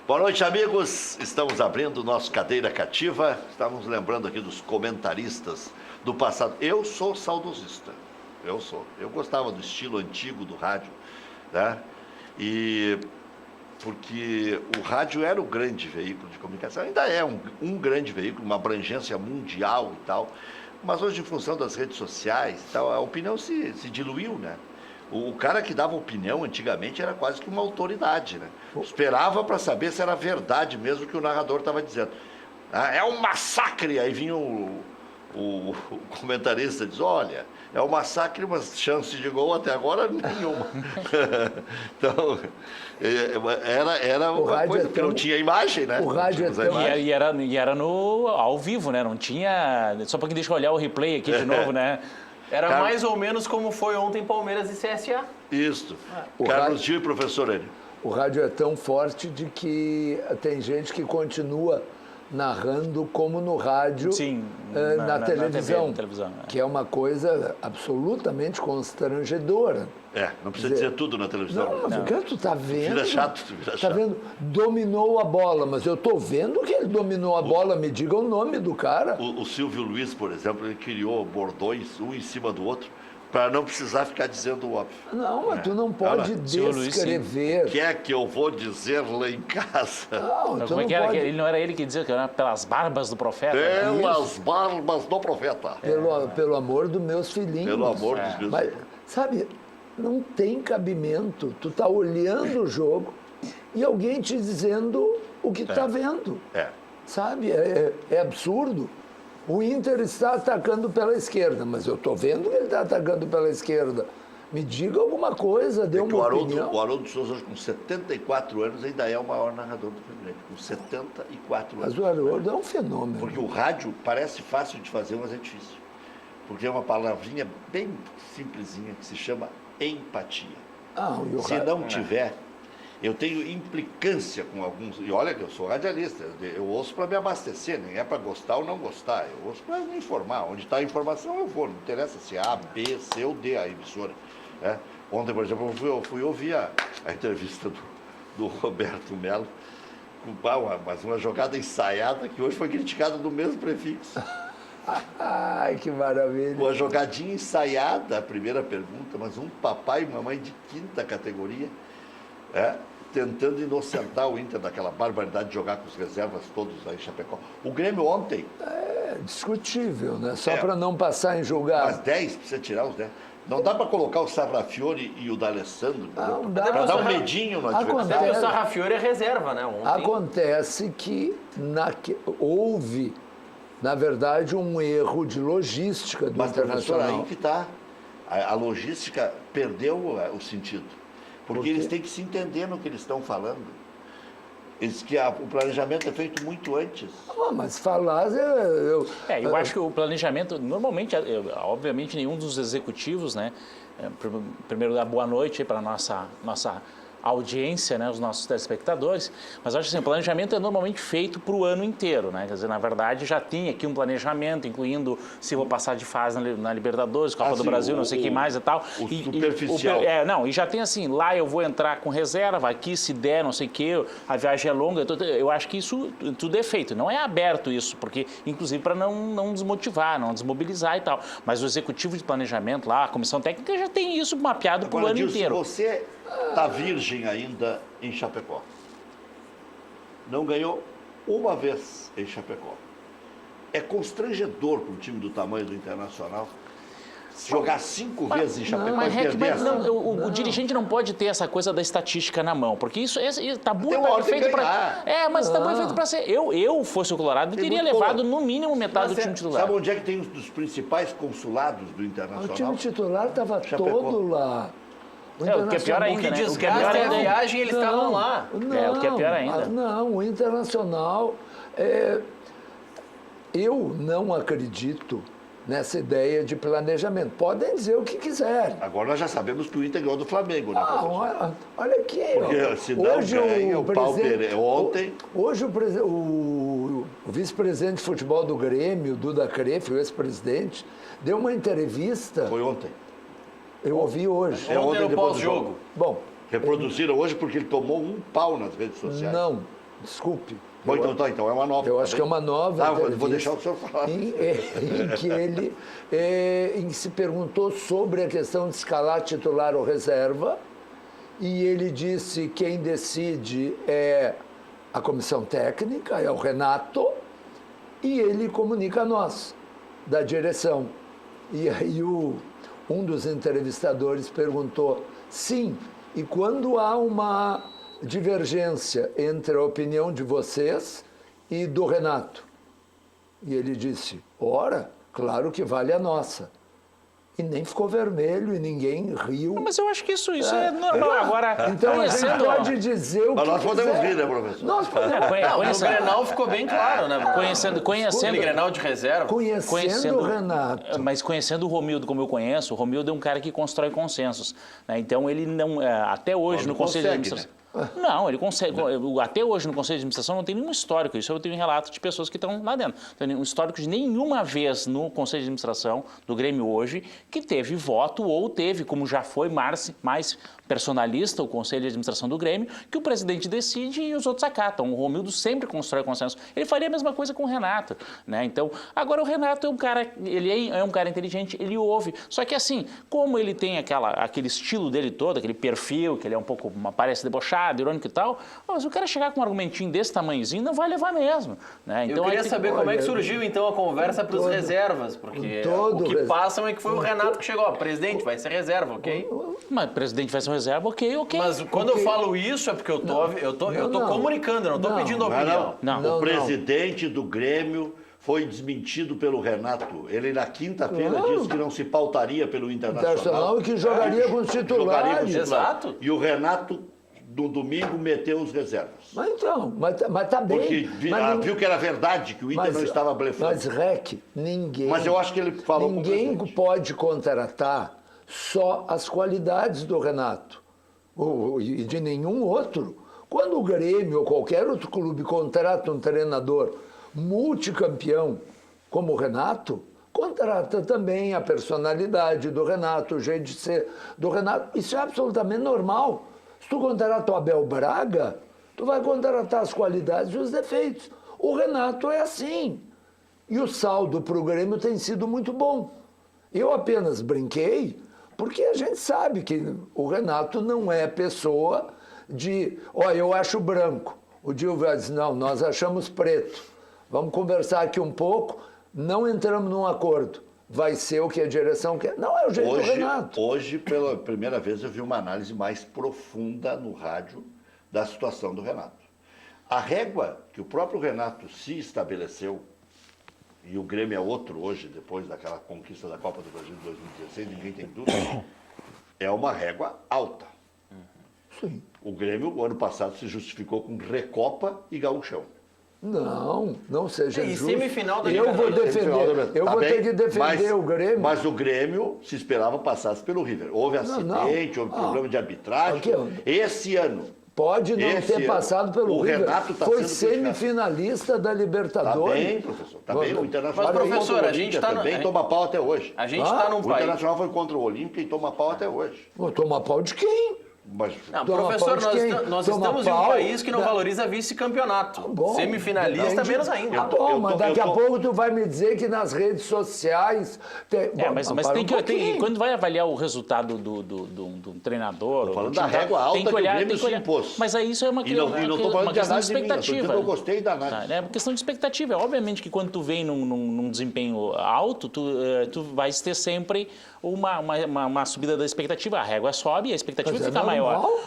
Boa noite, amigos. Estamos abrindo o nosso Cadeira Cativa. Estamos lembrando aqui dos comentaristas do passado. Eu sou saudosista. Eu gostava do estilo antigo do rádio, né? E porque o rádio era o grande veículo de comunicação. Ainda é um grande veículo, uma abrangência mundial e tal. Mas hoje, em função das redes sociais e tal, a opinião se diluiu, né? O cara que dava opinião antigamente era quase que uma autoridade, né? Esperava para saber se era verdade mesmo o que o narrador estava dizendo. Ah, é um massacre! Aí vinha o comentarista e diz, olha, é um massacre, mas chances de gol até agora nenhuma. Então, era uma coisa que não tinha imagem, né? O rádio E era no ao vivo, né? Não tinha... Só para que deixa eu olhar o replay aqui de novo, né? Era mais ou menos como foi ontem Palmeiras e CSA. Isso. Carlos Gil e professor Enio. O rádio é tão forte de que tem gente que continua narrando como no rádio. Sim, na televisão, na televisão, que é uma coisa absolutamente constrangedora. Não precisa dizer tudo na televisão. Não, mas o que tu tá vendo? Vira chato. Tá vendo? Dominou a bola, mas eu tô vendo que ele dominou a bola. Me diga o nome do cara. O Silvio Luiz, por exemplo, ele criou bordões, um em cima do outro, para não precisar ficar dizendo o óbvio. Não, mas tu não pode descrever. O que é que eu vou dizer lá em casa? Não, tu Como é não que era? pode... Ele não era ele que dizia que era pelas barbas do profeta? Pelas barbas do profeta. Pelo amor dos meus filhinhos. Pelo amor dos meus Mas, filhos. sabe, não tem cabimento. Tu tá olhando o jogo e alguém te dizendo o que tu tá vendo. Sabe, é absurdo. O Inter está atacando pela esquerda, mas eu estou vendo que ele está atacando pela esquerda. Me diga alguma coisa, dê uma opinião. O Haroldo de Souza, com 74 anos, ainda é o maior narrador do Rio Grande, com 74 anos. Mas o Haroldo é um fenômeno. Porque o rádio parece fácil de fazer, mas é difícil. Porque é uma palavrinha bem simplesinha que se chama empatia. Se não tiver... Eu tenho implicância com alguns... E olha que eu sou radialista, eu ouço para me abastecer, nem é para gostar ou não gostar. Eu ouço para me informar. Onde está a informação, eu vou. Não interessa se é A, B, C ou D a emissora. Ontem, por exemplo, eu fui ouvir a entrevista do Roberto Melo, mas uma jogada ensaiada que hoje foi criticada do mesmo prefixo. Ai, que maravilha. Uma jogadinha ensaiada, a primeira pergunta, mas um papai e mamãe de quinta categoria... tentando inocentar o Inter daquela barbaridade de jogar com os reservas todos aí em Chapecó. O Grêmio ontem... É discutível, né? Só para não passar em julgar. Mas 10, precisa tirar os 10. Não dá para colocar o Sarrafiore e o D'Alessandro para dar um medinho no adversário. O Sarrafiore é reserva, né? Ontem... Acontece que houve, na verdade, um erro de logística do Internacional. Mas, professor, aí que está. A logística perdeu o sentido. Porque eles têm que se entender no que eles estão falando. O planejamento é feito muito antes. Mas falar... Eu acho que o planejamento, normalmente, obviamente, nenhum dos executivos, né? Primeiro, dar boa noite para a nossa audiência, né, os nossos telespectadores, mas acho que assim, o planejamento é normalmente feito para o ano inteiro, né? Quer dizer, na verdade, já tem aqui um planejamento, incluindo se vou passar de fase na Libertadores, Copa do Brasil, não sei o que mais e tal. Superficial. E já tem assim, lá eu vou entrar com reserva, aqui se der, não sei o que, a viagem é longa, eu acho que isso tudo é feito, não é aberto isso, porque, inclusive, para não desmotivar, não desmobilizar e tal. Mas o executivo de planejamento lá, a comissão técnica já tem isso mapeado para o ano inteiro. Você está virgem ainda em Chapecó. Não ganhou uma vez em Chapecó. É constrangedor para um time do tamanho do Internacional jogar 5 vezes em Chapecó e perder o dirigente não pode ter essa coisa da estatística na mão, porque isso tabu é feito para... mas tabu é feito para ser... Eu fosse o Colorado, teria levado no mínimo metade do time titular. Sabe onde é que tem um dos principais consulados do Internacional? O time titular estava todo lá. O que é pior ainda, né? O que desgasta a viagem, eles estavam lá. O que é pior ainda. Não, o Internacional... Eu não acredito nessa ideia de planejamento. Podem dizer o que quiserem. Agora nós já sabemos que o Inter ganhou do Flamengo, né, professor? Olha aqui. Porque se não ganha, o Palmeiras ontem... Hoje o vice-presidente de futebol do Grêmio, Duda Crefe, o ex-presidente, deu uma entrevista... Foi ontem. Eu ouvi hoje. Ontem no pós-jogo. Bom... Reproduziram hoje porque ele tomou um pau nas redes sociais. desculpe. Bom, então é uma nova. Eu acho que é uma nova entrevista. Vou deixar o senhor falar. Em que ele em que se perguntou sobre a questão de escalar titular ou reserva, e ele disse que quem decide é a comissão técnica, é o Renato, e ele comunica a nós, da direção. E aí um dos entrevistadores perguntou, sim, e quando há uma divergência entre a opinião de vocês e do Renato? E ele disse, ora, claro que vale a nossa. E nem ficou vermelho e ninguém riu. Mas eu acho que isso é normal. Agora, então a gente pode dizer o que nós podemos quiser. rir, né, professor? Nós podemos. O Grenal ficou bem claro, né? Conhecendo Aquele Grenal de reserva. Conhecendo o Renato. Mas conhecendo o Romildo como eu conheço, o Romildo é um cara que constrói consensos, né? Então ele não, até hoje no Conselho de Administração... Não, ele consegue. Até hoje no Conselho de Administração não tem nenhum histórico. Isso eu tenho um relato de pessoas que estão lá dentro. Não tem um histórico de nenhuma vez no Conselho de Administração do Grêmio hoje que teve voto ou teve, como já foi mais personalista o Conselho de Administração do Grêmio, que o presidente decide e os outros acatam. O Romildo sempre constrói consenso. Ele faria a mesma coisa com o Renato, né? Então, agora o Renato é um cara, ele é um cara inteligente, ele ouve. Só que assim, como ele tem aquele estilo dele todo, aquele perfil, que ele é um pouco, parece debochado, irônico e tal, mas o cara chegar com um argumentinho desse tamanhozinho não vai levar mesmo, né? Então, eu queria saber como é que surgiu então a conversa para os reservas, porque o que passam é que foi o Renato que chegou, presidente, vai ser reserva, ok? Mas presidente vai ser reserva, ok. Mas quando eu falo isso é porque eu tô comunicando, eu não estou pedindo opinião. O presidente do Grêmio foi desmentido pelo Renato. Ele, na quinta-feira, disse que não se pautaria pelo Internacional. E que jogaria com os titulares. Exato. E o Renato, no domingo, meteu os reservas. Mas tá bem. Porque viu que era verdade, que o Inter não estava blefando. Mas, Rec, ninguém... Mas eu acho que ele falou com o Ninguém presidente. pode contratar só as qualidades do Renato. E de nenhum outro. Quando o Grêmio ou qualquer outro clube contrata um treinador multicampeão como o Renato, contrata também a personalidade do Renato, o jeito de ser do Renato. Isso é absolutamente normal. Se tu contrata o Abel Braga, tu vai contratar as qualidades e os defeitos. O Renato é assim. E o saldo para o Grêmio tem sido muito bom. Eu apenas brinquei porque a gente sabe que o Renato não é pessoa de... eu acho branco. O Dil vai dizer, não, nós achamos preto. Vamos conversar aqui um pouco, não entramos num acordo. Vai ser o que a direção quer. Não é o jeito do Renato. Hoje, pela primeira vez, eu vi uma análise mais profunda no rádio da situação do Renato. A régua que o próprio Renato se estabeleceu, e o Grêmio é outro hoje, depois daquela conquista da Copa do Brasil de 2016, ninguém tem dúvida, é uma régua alta. Sim. O Grêmio, o ano passado, se justificou com Recopa e Gauchão. Não seja E justo. semifinal da Eu vou Libertadores. defender, ter que defender o Grêmio. Mas o Grêmio se esperava passasse pelo River. Houve acidente, houve problema de arbitragem. Esse ano... Pode não ter passado pelo River. Renato foi semifinalista da Libertadores. Tá bem, professor. Tá bem. O Internacional Mas, professor, a gente também toma pau até hoje. A gente está num O país... Internacional foi contra o Olímpia e toma pau até hoje. Toma pau de quem? Mas, não, professor, nós estamos em um país que não valoriza vice-campeonato. Semifinalista, menos ainda. Mas daqui a pouco tu vai me dizer que nas redes sociais... Mas tem que quando vai avaliar o resultado do treinador... Tô falando da régua alta tem que olhar, que o Grêmio se impôs. Mas aí isso é uma questão de expectativa. Eu gostei da análise. É uma questão de expectativa. Obviamente que quando tu vem num desempenho alto, tu vais ter sempre uma subida da expectativa. A régua sobe e a expectativa fica maior.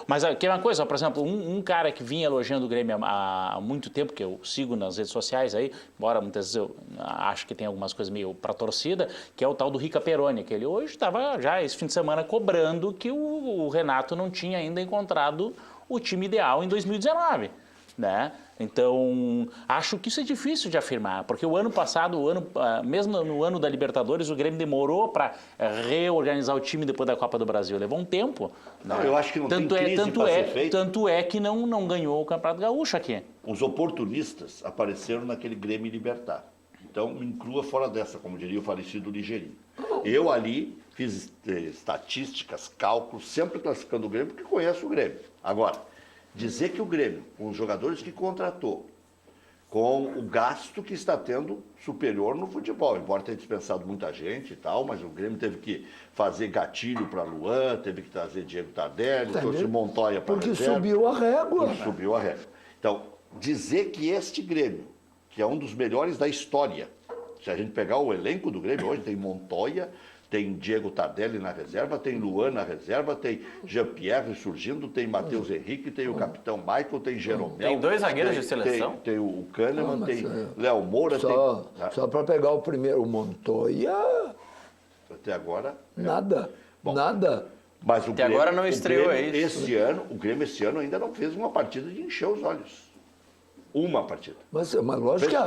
Mas aqui é uma coisa, por exemplo, um cara que vinha elogiando o Grêmio há muito tempo, que eu sigo nas redes sociais aí, embora muitas vezes eu acho que tem algumas coisas meio para torcida, que é o tal do Rica Peroni, que ele hoje estava já esse fim de semana cobrando que o Renato não tinha ainda encontrado o time ideal em 2019, né? Então, acho que isso é difícil de afirmar, porque o ano passado, mesmo no ano da Libertadores, o Grêmio demorou para reorganizar o time depois da Copa do Brasil. Levou um tempo. Não, eu acho que não tem crise para ser feita. Tanto é que não ganhou o Campeonato Gaúcho aqui. Os oportunistas apareceram naquele Grêmio Libertar. Então, me inclua fora dessa, como diria o falecido Ligeirinho. Eu ali fiz estatísticas, cálculos, sempre classificando o Grêmio, porque conheço o Grêmio. Agora, Dizer que o Grêmio, com os jogadores que contratou, com o gasto que está tendo superior no futebol, embora tenha dispensado muita gente e tal, mas o Grêmio teve que fazer gatilho para Luan, teve que trazer Diego Tardelli, trouxe Montoya para Porque subiu a régua. Porque subiu a régua. Então, dizer que este Grêmio, que é um dos melhores da história, se a gente pegar o elenco do Grêmio hoje, tem Montoya, tem Diego Tardelli na reserva, tem Luan na reserva, tem Jean-Pierre surgindo, tem Matheus Henrique, tem o capitão Michael, tem Jeromel. Tem 2 zagueiros de seleção? Tem o Kahneman, tem Léo Moura. Só para pegar o primeiro, o Montoya... Até agora... Nada, nada. Mas Até agora não estreou isso. O Grêmio esse ano ainda não fez uma partida de encher os olhos. Uma partida. Mas lógico que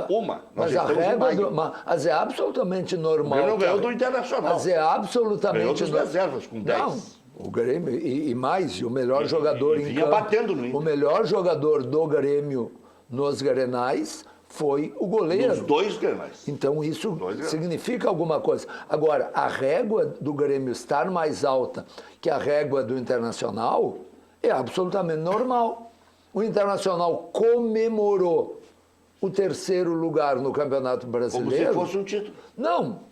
Mas a regra mas é absolutamente normal. O Grêmio ganhou do Internacional. Mas é absolutamente... Ganhou dos reservas, com 10. Não, o Grêmio, e mais, o melhor jogador em campo... batendo no Inter. O melhor jogador do Grêmio nos Grenais foi o goleiro. Nos 2 Grenais. Então isso significa alguma coisa. Agora, a régua do Grêmio estar mais alta que a régua do Internacional é absolutamente normal. O Internacional comemorou o 3º lugar no Campeonato Brasileiro. Como se fosse um título.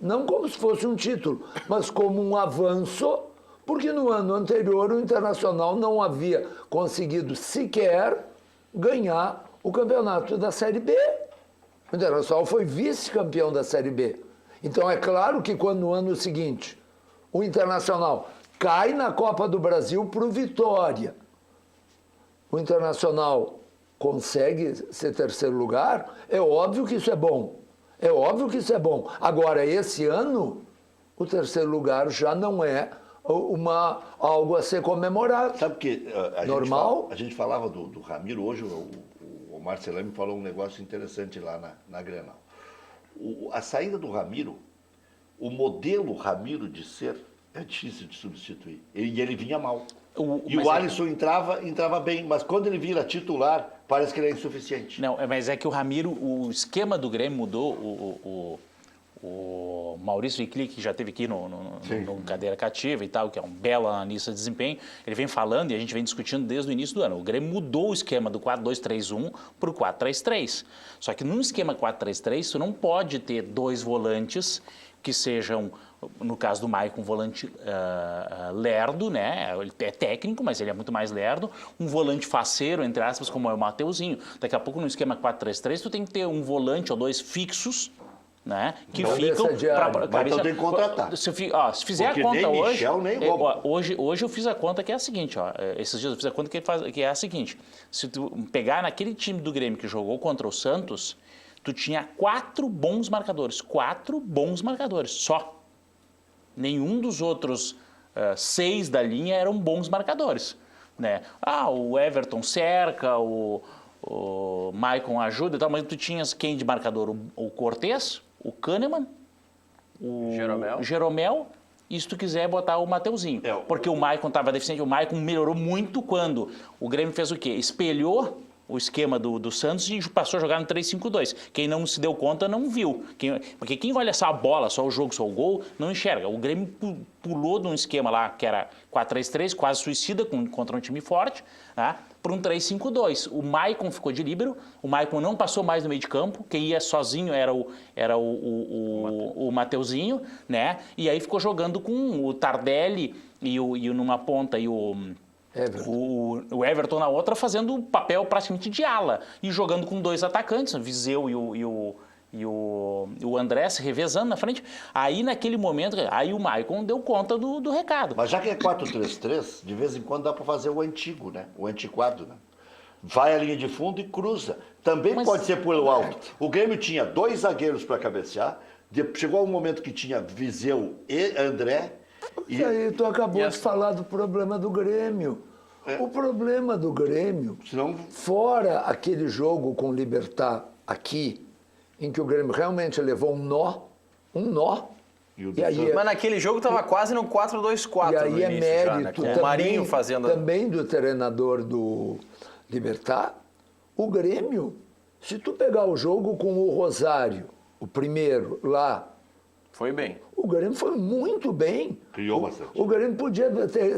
Não como se fosse um título, mas como um avanço, porque no ano anterior o Internacional não havia conseguido sequer ganhar o campeonato da Série B. O Internacional foi vice-campeão da Série B. Então é claro que quando no ano seguinte o Internacional cai na Copa do Brasil para o Vitória, o Internacional consegue ser 3º lugar, é óbvio que isso é bom. É óbvio que isso é bom. Agora, esse ano, o 3º lugar já não é algo a ser comemorado. Sabe que normal? A gente falava do Ramiro, hoje o Marcelão me falou um negócio interessante lá na Grenal. A saída do Ramiro, o modelo Ramiro de ser, é difícil de substituir. E ele vinha mal. O Alisson entrava bem, mas quando ele vira titular, parece que ele é insuficiente. Não, mas é que o Ramiro, o esquema do Grêmio mudou. O Maurício Vicli, que já esteve aqui no Cadeira Cativa e tal, que é um belo analista de desempenho, ele vem falando e a gente vem discutindo desde o início do ano. O Grêmio mudou o esquema do 4-2-3-1 para o 4-3-3. Só que num esquema 4-3-3, tu não pode ter 2 volantes que sejam, no caso do Maicon, um volante lerdo, né? Ele é técnico, mas ele é muito mais lerdo. Um volante faceiro, entre aspas, como é o Mateuzinho. Daqui a pouco, no esquema 4-3-3, tu tem que ter um volante ou 2 fixos, né? Que ficam... Mas então tem que contratar. Se fizer porque a conta nem hoje... Michel, nem Romo. Hoje eu fiz a conta que é a seguinte, esses dias eu fiz a conta que é a seguinte. Se tu pegar naquele time do Grêmio que jogou contra o Santos, tu tinha 4 bons marcadores. 4 bons marcadores, só. Nenhum dos outros 6 da linha eram bons marcadores, né? O Everton cerca, o Maicon ajuda e tal, mas tu tinhas quem de marcador? O Cortez, o Kahneman, o Jeromel, e se tu quiser botar o Mateuzinho. Porque o Maicon estava deficiente, o Maicon melhorou muito quando o Grêmio fez o quê? Espelhou o esquema do Santos e passou a jogar no 3-5-2. Quem não se deu conta não viu. Porque quem olha só a bola, só o jogo, só o gol, não enxerga. O Grêmio pulou de um esquema lá que era 4-3-3, quase suicida contra um time forte, tá? Para um 3-5-2. O Maicon ficou de líbero, o Maicon não passou mais no meio de campo, quem ia sozinho era o Mateuzinho, né? E aí ficou jogando com o Tardelli e numa ponta e o Everton na outra, fazendo o papel praticamente de ala e jogando com 2 atacantes, o Viseu e o André se revezando na frente. Aí naquele momento, aí o Maicon deu conta do recado. Mas já que é 4-3-3, de vez em quando dá para fazer o antigo, né? O antiquado, né? Vai à linha de fundo e cruza. Também pode ser pelo alto. O Grêmio tinha 2 zagueiros para cabecear, chegou um momento que tinha Viseu e André. E aí tu acabou de falar do problema do Grêmio. O problema do Grêmio, fora aquele jogo com o Libertad aqui, em que o Grêmio realmente levou um nó. Mas naquele jogo estava quase no 4-2-4. E aí é mérito já, né? O Marinho fazendo... também do treinador do Libertad. O Grêmio, se tu pegar o jogo com o Rosário, o primeiro lá, Foi bem. O Grêmio foi muito bem. Criou bastante. O Grêmio podia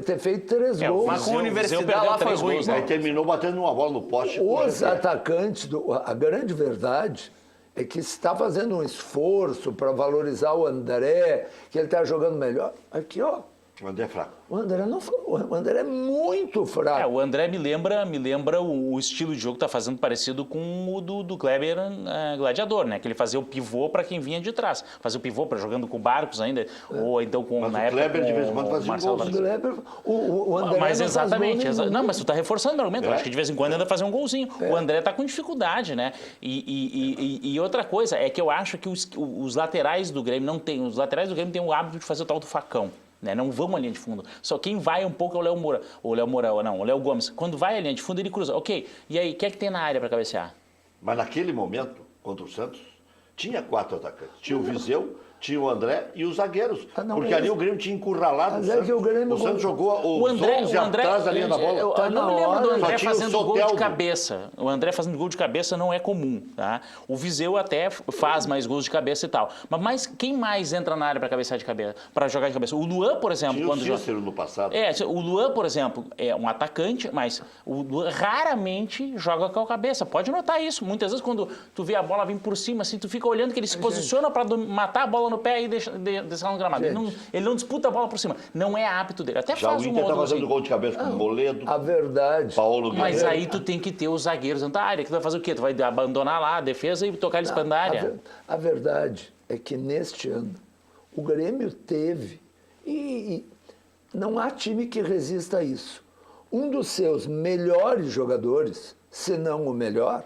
ter feito 3 gols. Mas com a Universidade lá foi ruim. gols, Aí terminou batendo uma bola no poste. Os atacantes, a grande verdade é que se está fazendo um esforço para valorizar o André, que ele está jogando melhor. Aqui, ó. O André é fraco. O André não foi. O André é muito fraco. O André me lembra o estilo de jogo que está fazendo parecido com o do Kleber Gladiador, né? Que ele fazia o pivô para quem vinha de trás. Fazia o pivô para jogando com o Barcos ainda, ou então com Mas na o época Kleber de vez em quando com o fazia Marcelo gols. Vargas. O André Mas não exatamente. faz gol nenhum. Não, mas tu está reforçando o meu argumento. Eu acho que de vez em quando ainda fazer um golzinho. O André está com dificuldade, né? E outra coisa é que eu acho que os laterais do Grêmio não têm. Os laterais do Grêmio têm o hábito de fazer o tal do facão. Né? Não vão à linha de fundo. Só quem vai um pouco é o Léo Moura. O Léo Gomes. Quando vai à linha de fundo, ele cruza. Ok, e aí, o que é que tem na área para cabecear? Mas naquele momento, contra o Santos, tinha 4 atacantes. Tinha o Viseu, tinha o André e os zagueiros. Porque ali o Grêmio tinha encurralado o Santos. Que o Santos jogou os 11 atrás da linha da bola. Eu não me lembro do André fazendo gol de Soteldo. cabeça. O André fazendo gol de cabeça não é comum, tá? O Viseu até faz mais gols de cabeça e tal. Mas quem mais entra na área para cabecear de cabeça, para jogar de cabeça? O Luan, por exemplo, Tinha quando o Cícero no passado. o Luan, por exemplo, é um atacante, mas o Luan raramente joga com a cabeça. Pode notar isso. Muitas vezes quando tu vê a bola vir por cima, assim, tu fica olhando que ele se posiciona para matar a bola no pé e deixar no gramado. Ele não disputa a bola por cima. Não é hábito dele. Até Já faz o um Inter está outro fazendo assim. gol de cabeça com o Moledo, A verdade. Paulo Mas Guerreiro. aí tu tem que ter os zagueiros dentro da área. Que tu vai fazer o quê? Tu vai abandonar lá a defesa e tocar eles para dentro da área? A verdade é que neste ano o Grêmio teve, e não há time que resista a isso, um dos seus melhores jogadores, se não o melhor,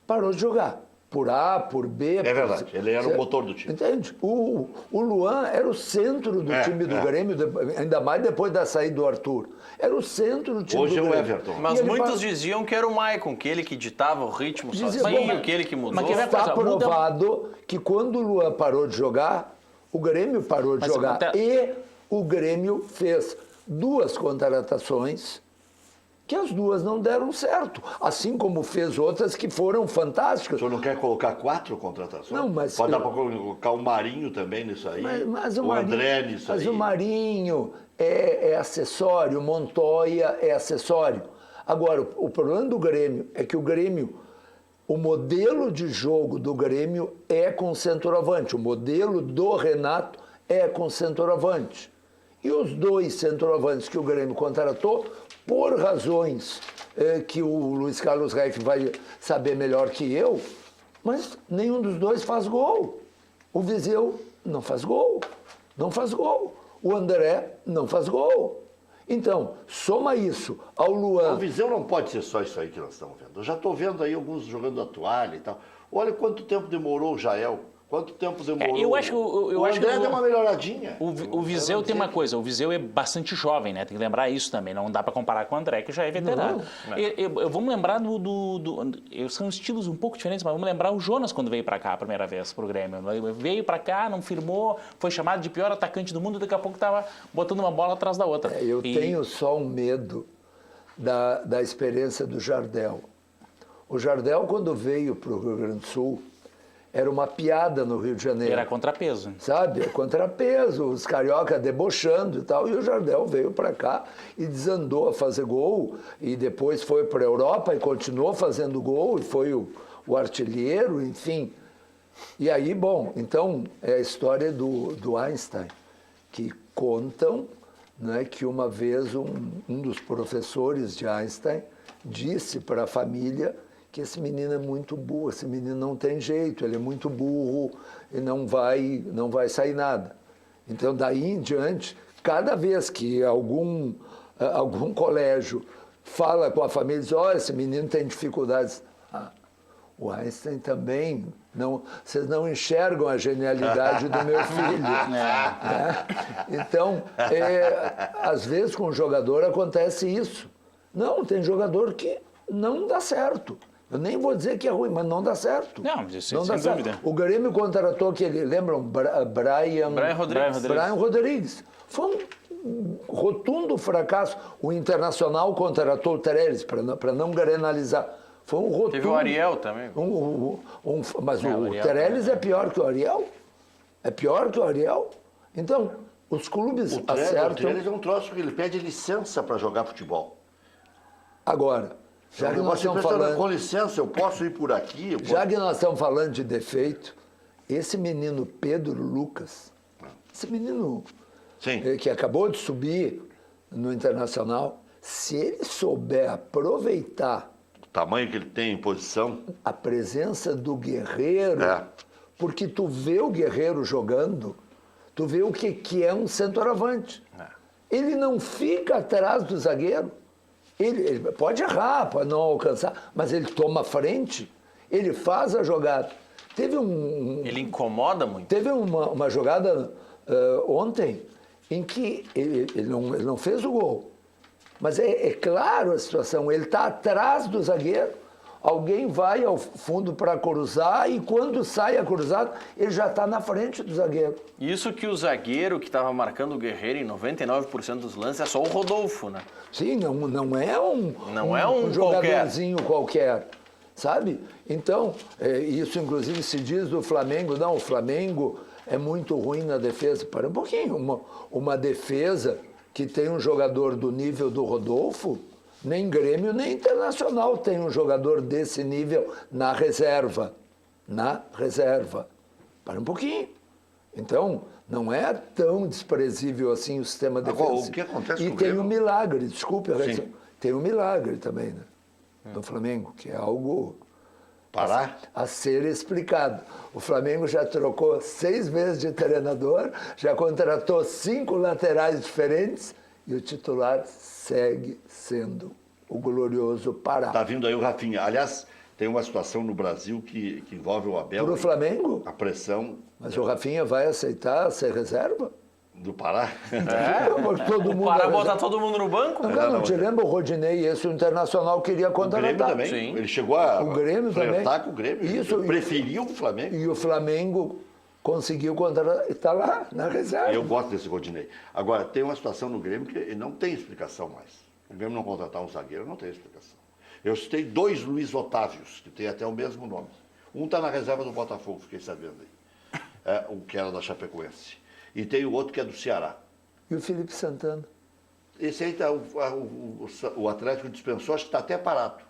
parou de jogar. Por A, por B. É verdade, ele era o motor do time. Entende? O Luan era o centro do time do Grêmio, ainda mais depois da saída do Arthur. Era o centro do time Hoje do é o Grêmio. Everton. Mas muitos diziam que era o Maicon, que ele que ditava o ritmo sozinho, aquele que mudou. Mas Está provado que quando o Luan parou de jogar, o Grêmio parou de jogar. E o Grêmio fez 2 contratações que as 2 não deram certo. Assim como fez outras que foram fantásticas. O senhor não quer colocar 4 contratações? Não, mas... Pode dar para colocar o Marinho também nisso aí, mas o André nisso aí. Mas o Marinho é acessório, o Montoya é acessório. Agora, o problema do Grêmio é que o modelo de jogo do Grêmio é com centroavante. O modelo do Renato é com centroavante. E os 2 centroavantes que o Grêmio contratou, por razões que o Luiz Carlos Reck vai saber melhor que eu, mas nenhum dos 2 faz gol. O Viseu não faz gol. Não faz gol. O André não faz gol. Então, soma isso ao Luan. O Viseu não pode ser só isso aí que nós estamos vendo. Eu já estou vendo aí alguns jogando a toalha e tal. Olha quanto tempo demorou o Jael. Quanto tempo demorou? Eu acho o André deu uma melhoradinha. O Viseu tem uma coisa, o Viseu é bastante jovem, né? Tem que lembrar isso também. Não dá para comparar com o André, que já é veterano. Vamos lembrar são estilos um pouco diferentes, mas vamos lembrar o Jonas quando veio para cá a primeira vez pro Grêmio. Veio para cá, não firmou, foi chamado de pior atacante do mundo, daqui a pouco estava botando uma bola atrás da outra. Eu tenho só um medo da experiência do Jardel. O Jardel, quando veio para o Rio Grande do Sul, era uma piada no Rio de Janeiro. Era contrapeso. Sabe? Contrapeso, os carioca debochando e tal. E o Jardel veio para cá e desandou a fazer gol. E depois foi para a Europa e continuou fazendo gol. E foi o artilheiro, enfim. E aí, bom, então é a história do Einstein, que contam, né, que uma vez um dos professores de Einstein disse para a família que esse menino é muito burro, esse menino não tem jeito, ele é muito burro e não vai sair nada. Então, daí em diante, cada vez que algum colégio fala com a família e diz, olha, esse menino tem dificuldades. O Einstein também, vocês não enxergam a genialidade do meu filho. Né? Então, às vezes com o jogador acontece isso. Não, tem jogador que não dá certo. Eu nem vou dizer que é ruim, mas não dá certo. Não, isso não sem dá dúvida. certo. O Grêmio contratou aquele, lembram? Brian Rodrigues. Foi um rotundo fracasso. O Internacional contratou o Tereles, para não grenalizar. Foi um rotundo. Teve o Ariel também. Mas o Tereles é pior que o Ariel? É pior que o Ariel? Então, os clubes O acertam... treino é um troço que ele pede licença para jogar futebol. Agora, já que nós estamos falando... Com licença, eu posso ir por aqui? Já que nós estamos falando de defeito, esse menino Pedro Lucas, esse menino que acabou de subir no Internacional, se ele souber aproveitar o tamanho que ele tem em posição, a presença do Guerreiro, porque tu vê o Guerreiro jogando, tu vê o que é um centroavante. Ele não fica atrás do zagueiro. Ele pode errar, pode não alcançar, mas ele toma frente, ele faz a jogada. Ele incomoda muito. Teve uma jogada ontem em que ele não fez o gol. Mas é claro a situação, ele está atrás do zagueiro, alguém vai ao fundo para cruzar e quando sai a cruzada, ele já está na frente do zagueiro. Isso que o zagueiro que estava marcando o Guerreiro em 99% dos lances é só o Rodolfo, né? Sim, não é um jogadorzinho qualquer, sabe? Então, isso inclusive se diz do Flamengo, não, o Flamengo é muito ruim na defesa. Para um pouquinho, uma defesa que tem um jogador do nível do Rodolfo, nem Grêmio, nem Internacional tem um jogador desse nível na reserva. Na reserva. Para um pouquinho. Então, não é tão desprezível assim o sistema defensivo. Agora, o que acontece e com o tem Grêmio? um milagre, desculpe, tem um milagre também, né? Do Flamengo, que é algo a ser explicado. O Flamengo já trocou 6 vezes de treinador, já contratou 5 laterais diferentes e o titular segue sendo o glorioso Pará. Está vindo aí o Rafinha. Aliás, tem uma situação no Brasil que envolve o Abel. Para o Flamengo? A pressão. Mas o Rafinha vai aceitar ser reserva? Do Pará? Todo mundo o Pará botar todo mundo no banco? Não te lembra o Rodinei, esse o Internacional queria contratar. O Grêmio também. Sim. Ele chegou a flertar com o Grêmio. Isso, preferiu o Flamengo. E o Flamengo conseguiu contratar, está lá, na reserva. Eu gosto desse Rodinei. Agora, tem uma situação no Grêmio que não tem explicação mais. O Grêmio não contratar um zagueiro não tem explicação. Eu citei 2 Luiz Otávios, que tem até o mesmo nome. Um está na reserva do Botafogo, fiquei sabendo aí. O que era da Chapecoense. E tem o outro que é do Ceará. E o Felipe Santana? Esse aí tá, o Atlético dispensou, acho que está até parado.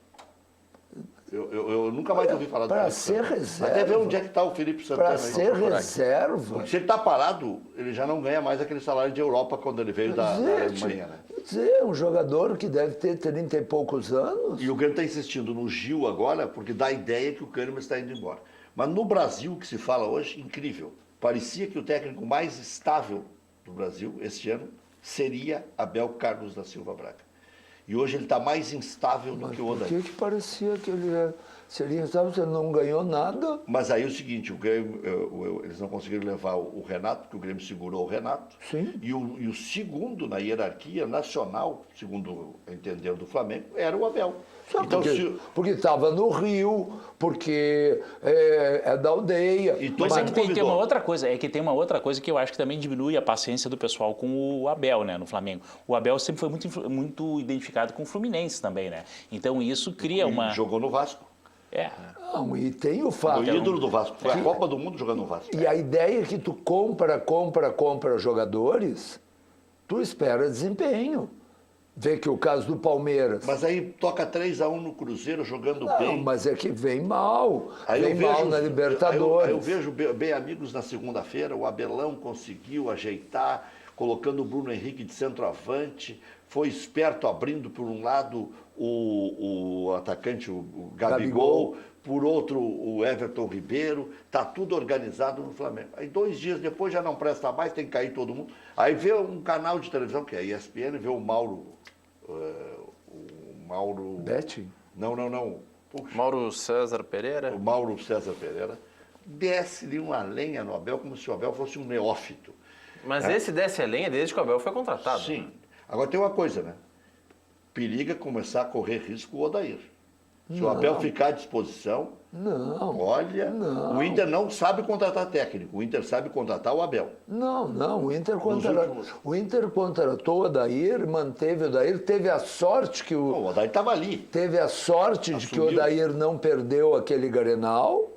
Eu nunca mais ouvi falar do Felipe Santana. Para ser reserva. Até ver onde é que está o Felipe Santana. Para ser reserva. Porque se ele está parado, ele já não ganha mais aquele salário de Europa quando ele veio da Alemanha, né? É um jogador que deve ter 30 e poucos anos. E o Grêmio está insistindo no Gil agora, porque dá a ideia que o Kahneman está indo embora. Mas no Brasil, que se fala hoje, incrível. Parecia que o técnico mais estável do Brasil, este ano, seria Abel Carlos da Silva Braga. E hoje ele está mais instável do que o Odair. Por que parecia que ele seria instável? Você não ganhou nada? Mas aí é o seguinte, o Grêmio, eles não conseguiram levar o Renato, porque o Grêmio segurou o Renato. Sim. E o segundo na hierarquia nacional, segundo entenderam do Flamengo, era o Abel. Então, porque estava no Rio, porque é da aldeia. Mas é que tem uma outra coisa, que eu acho que também diminui a paciência do pessoal com o Abel, né, no Flamengo. O Abel sempre foi muito identificado com o Fluminense também, né? Então isso cria uma... Jogou no Vasco. Não, e tem o fato... O ídolo do Vasco. Foi a Copa do Mundo jogando no Vasco. E a ideia é que tu compra jogadores, tu espera desempenho. Vê que o caso do Palmeiras... Mas aí toca 3-1 no Cruzeiro, jogando bem. Não, mas é que vem mal. Vem mal na Libertadores. Eu vejo bem amigos na segunda-feira, o Abelão conseguiu ajeitar, colocando o Bruno Henrique de centroavante, foi esperto abrindo por um lado o atacante, o Gabigol, por outro o Everton Ribeiro, está tudo organizado no Flamengo. Aí 2 dias depois já não presta mais, tem que cair todo mundo. Aí vê um canal de televisão, que é a ESPN, vê o Mauro... Betti? Não. Puxa. Mauro César Pereira? O Mauro César Pereira desce-lhe uma lenha no Abel, como se o Abel fosse um neófito. Mas esse desce a lenha desde que o Abel foi contratado. Sim. Agora tem uma coisa, né? Periga começar a correr risco o Odair. Se o Abel ficar à disposição, o Inter não sabe contratar técnico, o Inter sabe contratar o Abel. Não, o Inter contratou o Odair, manteve o Odair, teve a sorte que o Odair estava ali. Teve a sorte de que o Odair não perdeu aquele Grenal,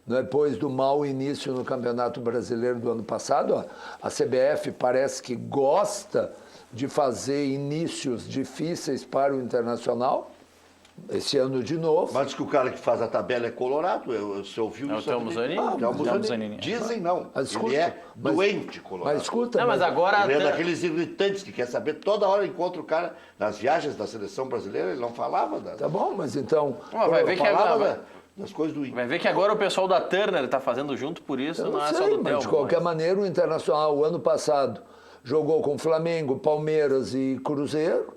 depois do mau início no Campeonato Brasileiro do ano passado, a CBF parece que gosta de fazer inícios difíceis para o Internacional. Esse ano de novo. Mas que o cara que faz a tabela é colorado, você ouviu isso? É o Thelmo Zanini? Thelmo Zanini. Dizem não, ele é doente colorado. Mas escuta... Não, mas agora... Ele é daqueles irritantes que quer saber, toda hora encontra o cara nas viagens da seleção brasileira, ele não falava da... Tá bom, mas então... Vai ver que agora... Das coisas do Inter. Vai ver que agora o pessoal da Turner está fazendo junto, por isso Eu não é sei, só do mas Thelmo. de qualquer maneira, o Internacional, o ano passado, jogou com Flamengo, Palmeiras e Cruzeiro,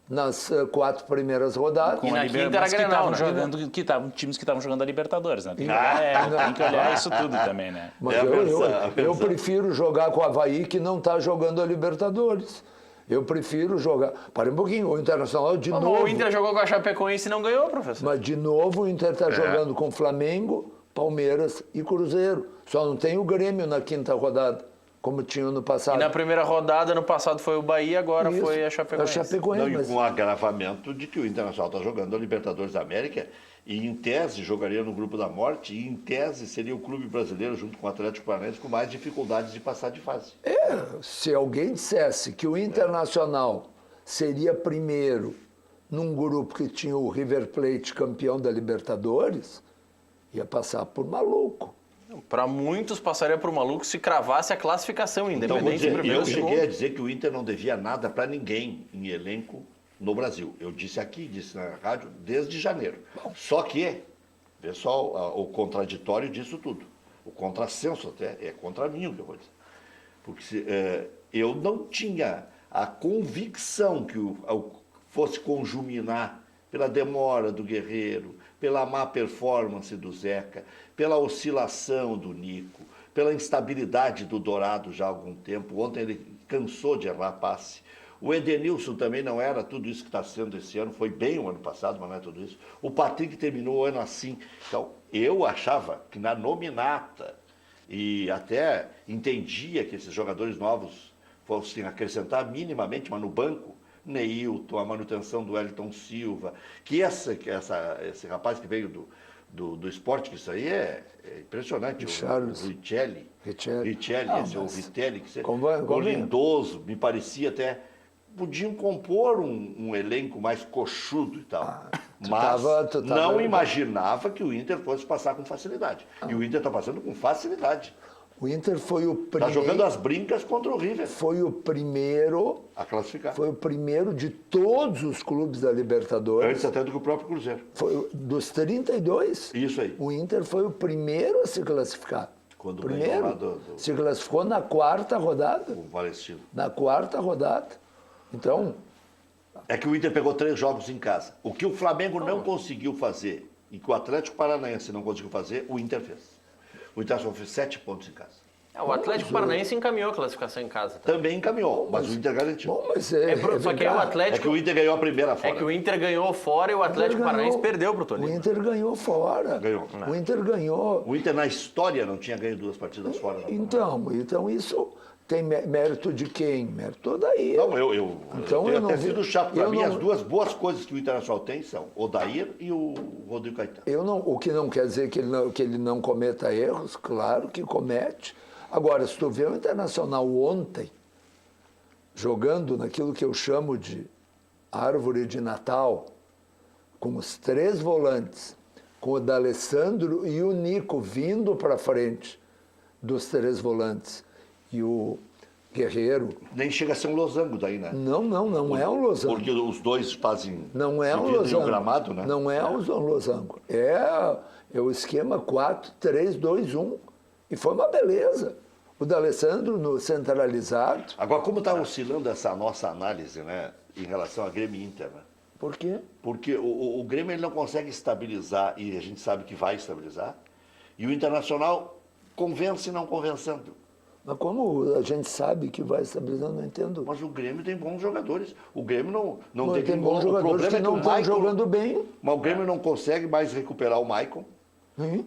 nas 4 primeiras rodadas. E na quinta era Grenal, né? Times que estavam jogando a Libertadores, né? Tem que olhar isso tudo também, né? Mas eu prefiro jogar com o Avaí, que não está jogando a Libertadores. Eu prefiro jogar... Para um pouquinho, o Internacional de novo... O Inter jogou com a Chapecoense e não ganhou, professor. Mas de novo o Inter está jogando com Flamengo, Palmeiras e Cruzeiro. Só não tem o Grêmio na quinta rodada, como tinha no passado. E na primeira rodada, no passado foi o Bahia, agora foi a Chapecoense. Não, e com o agravamento de que o Internacional está jogando a Libertadores da América e, em tese, jogaria no Grupo da Morte e, em tese, seria o clube brasileiro, junto com o Atlético Paranaense, com mais dificuldades de passar de fase. Se alguém dissesse que o Internacional seria primeiro num grupo que tinha o River Plate campeão da Libertadores, ia passar por maluco. Para muitos passaria por maluco se cravasse a classificação, independente então, eu cheguei a dizer que o Inter não devia nada para ninguém em elenco no Brasil. Eu disse aqui, disse na rádio, desde janeiro. Só que, pessoal, o contraditório disso tudo, o contrassenso até, é contra mim o que eu vou dizer. Porque eu não tinha a convicção que fosse conjuminar pela demora do Guerreiro, pela má performance do Zeca, pela oscilação do Nico, pela instabilidade do Dourado já há algum tempo. Ontem ele cansou de errar passe. O Edenilson também não era tudo isso que está sendo esse ano, foi bem o ano passado, mas não é tudo isso. O Patrick terminou o ano assim. Então, eu achava que na nominata, e até entendia que esses jogadores novos fossem acrescentar minimamente, mas no banco, Neilton, a manutenção do Wellington Silva, que esse rapaz que veio do esporte, que isso aí é impressionante. O Richelli, esse é o Vitelli, o Lindoso, me parecia até... Podiam compor um elenco mais coxudo e tal. Mas não imaginava que o Inter fosse passar com facilidade. E o Inter está passando com facilidade. O Inter foi o primeiro... Está jogando as brincas contra o River. Foi o primeiro... A classificar. Foi o primeiro de todos os clubes da Libertadores. Antes até do que o próprio Cruzeiro. Foi dos 32. Isso aí. O Inter foi o primeiro a se classificar. Quando primeiro. Se classificou na 4ª rodada. O Palestino. Na 4ª rodada. Então... É que o Inter pegou 3 jogos em casa. O que o Flamengo não conseguiu fazer e que o Atlético Paranaense não conseguiu fazer, o Inter fez. O Internacional fez 7 pontos em casa. O Atlético Paranaense encaminhou a classificação em casa. Também encaminhou, mas o Inter garantiu. Bom, mas só que aí o Atlético... É que o Inter ganhou a primeira fora. É que o Inter ganhou fora e o Atlético Paranaense perdeu para o Tolima. O Inter ganhou fora. Ganhou. O Inter ganhou. O Inter, na história, não tinha ganho 2 partidas fora. Então isso tem mérito de quem? Mérito daí. Não, eu tenho até sido chato. Para mim, não... as 2 boas coisas que o Internacional tem são o Odair e o Rodrigo Caetano. O que não quer dizer que ele não cometa erros, claro que comete. Agora, se tu vê o Internacional ontem, jogando naquilo que eu chamo de árvore de Natal, com os 3 volantes, com o D'Alessandro e o Nico vindo para frente dos 3 volantes, e o Guerreiro... Nem chega a ser um losango daí, né? Não é um losango. Porque os dois fazem... Não é um losango. Gramado, né? Não é um losango. É o esquema 4-3-2-1. E foi uma beleza. O D'Alessandro no centralizado. Agora, como está oscilando essa nossa análise, né, em relação a Grêmio e Inter, né? Por quê? Porque o Grêmio ele não consegue estabilizar, e a gente sabe que vai estabilizar, e o Internacional convence não convencendo. Mas como a gente sabe que vai estabilizando, não entendo. Mas o Grêmio tem bons jogadores. O Grêmio não tem bons jogadores que não estão jogando bem. Mas o Grêmio não consegue mais recuperar o Maicon.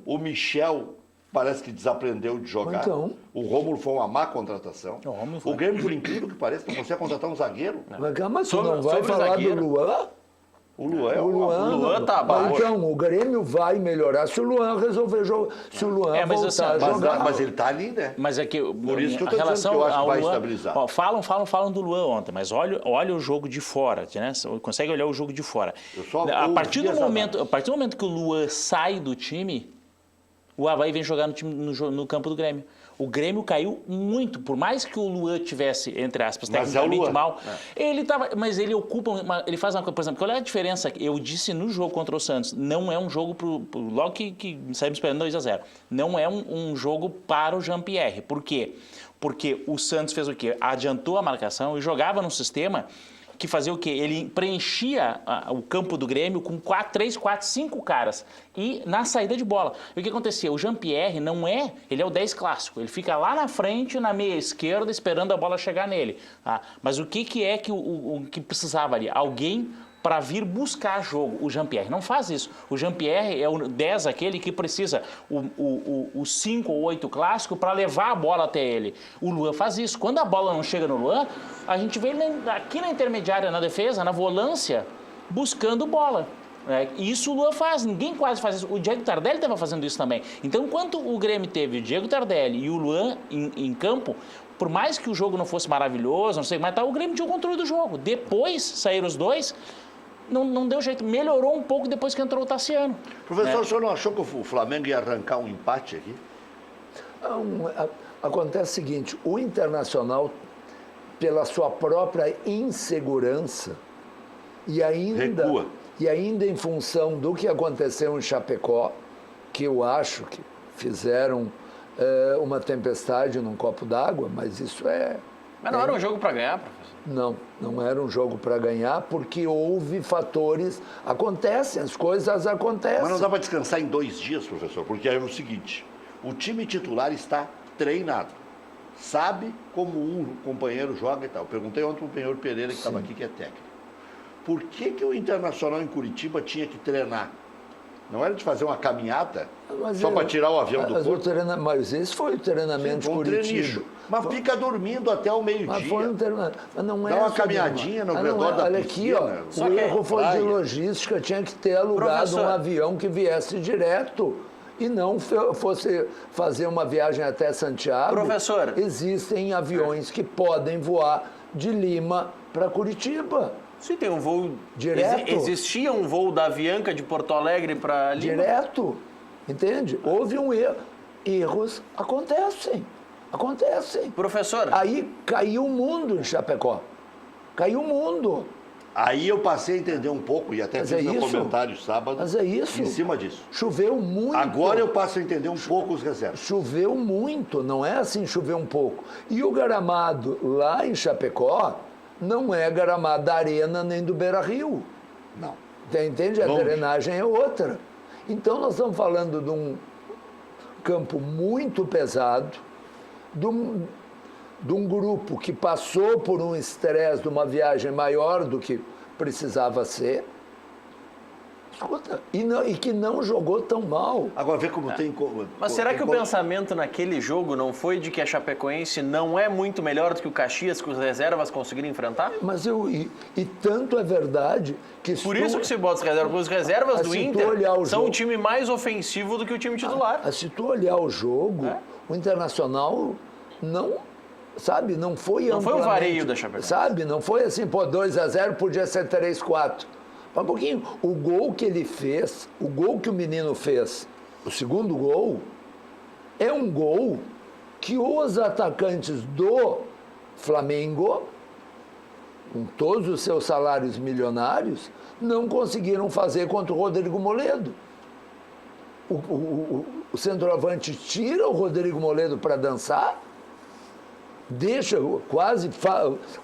O Michel parece que desaprendeu de jogar. Então. O Rômulo foi uma má contratação. O Grêmio, por incrível que pareça, não consegue contratar um zagueiro. Mas tu não vai falar do Luan? O Luan é o Luan tá baixo. Então, o Grêmio vai melhorar se o Luan resolver jogar. Se o Luan voltar a jogar. Mas ele tá ali, né? Mas é que, por isso que eu tô dizendo que eu acho que vai estabilizar. Ó, falam do Luan ontem, mas olha o jogo de fora, né? Consegue olhar o jogo de fora. A partir do momento que o Luan sai do time, o Avaí vem jogar no campo do Grêmio. O Grêmio caiu muito, por mais que o Luan tivesse, entre aspas, tecnicamente mal, mas ele ocupa, ele faz uma coisa, por exemplo, olha a diferença, eu disse no jogo contra o Santos, não é um jogo, logo que saímos esperando 2-0, não é um jogo para o Jean-Pierre. Por quê? Porque o Santos fez o quê? Adiantou a marcação e jogava num sistema que fazia o quê? Ele preenchia o campo do Grêmio com 3, 4, 5 caras. E na saída de bola. E o que acontecia? O Jean-Pierre ele é o 10 clássico. Ele fica lá na frente, na meia esquerda, esperando a bola chegar nele. Tá? Mas o que é que o que precisava ali? Alguém para vir buscar jogo. O Jean-Pierre não faz isso. O Jean-Pierre é o 10 aquele que precisa o 5 ou 8 clássico para levar a bola até ele. O Luan faz isso. Quando a bola não chega no Luan, a gente vê ele aqui na intermediária, na defesa, na volância, buscando bola. Isso o Luan faz, ninguém quase faz isso. O Diego Tardelli estava fazendo isso também. Então, enquanto o Grêmio teve o Diego Tardelli e o Luan em campo, por mais que o jogo não fosse maravilhoso, não sei, mas o Grêmio tinha o controle do jogo. Depois saíram os dois. Não deu jeito, melhorou um pouco depois que entrou o Tassiano. Professor, o senhor não achou que o Flamengo ia arrancar um empate aqui? Acontece o seguinte, o Internacional, pela sua própria insegurança, e ainda em função do que aconteceu em Chapecó, que eu acho que fizeram uma tempestade num copo d'água, mas isso Mas não era um jogo para ganhar, professor? Não era um jogo para ganhar, porque houve fatores, as coisas acontecem. Mas não dá para descansar em 2 dias, professor, porque é o seguinte, o time titular está treinado, sabe como um companheiro joga e tal. Eu perguntei ontem para o Penhor Pereira, que estava aqui, que é técnico. Por que o Internacional em Curitiba tinha que treinar? Não era de fazer uma caminhada só para tirar o avião do corpo? Mas esse foi o treinamento de Curitiba. Mas fica dormindo até o meio-dia. Mas foi um treinamento. Dá uma caminhadinha no redor da olha piscina. Olha aqui, ó, o erro foi de logística, tinha que ter alugado um avião que viesse direto e não fosse fazer uma viagem até Santiago. Professor. Existem aviões que podem voar de Lima para Curitiba. Sim, tem um voo direto. Existia um voo da Avianca de Porto Alegre para Lima? Direto, entende? Houve um erro. Erros acontecem. Professor. Aí caiu o mundo em Chapecó. Caiu o mundo. Aí eu passei a entender um pouco, e até fiz meu comentário sábado, mas é isso. Em cima disso. Choveu muito. Agora eu passo a entender um pouco os reservas. Choveu muito, não é assim chover um pouco. E o gramado lá em Chapecó não é gramado da Arena nem do Beira-Rio. Não. Entende? A drenagem é outra. Então nós estamos falando de um campo muito pesado, de um grupo que passou por um estresse de uma viagem maior do que precisava ser. Escuta, e que não jogou tão mal. Agora vê como tem... Mas será que o pensamento naquele jogo não foi de que a Chapecoense não é muito melhor do que o Caxias, que os reservas conseguiram enfrentar? Mas tanto é verdade que... Por isso que você bota os reservas, porque os reservas do Inter são o time mais ofensivo do que o time titular. Se tu olhar o jogo, o Internacional não... Sabe, não foi amplamente... Não foi o vareio da Chapecoense. Sabe, não foi assim, 2-0, podia ser 3-4. Um pouquinho. O gol que ele fez, o gol que o menino fez, o segundo gol, é um gol que os atacantes do Flamengo, com todos os seus salários milionários, não conseguiram fazer contra o Rodrigo Moledo. O centroavante tira o Rodrigo Moledo para dançar, deixa,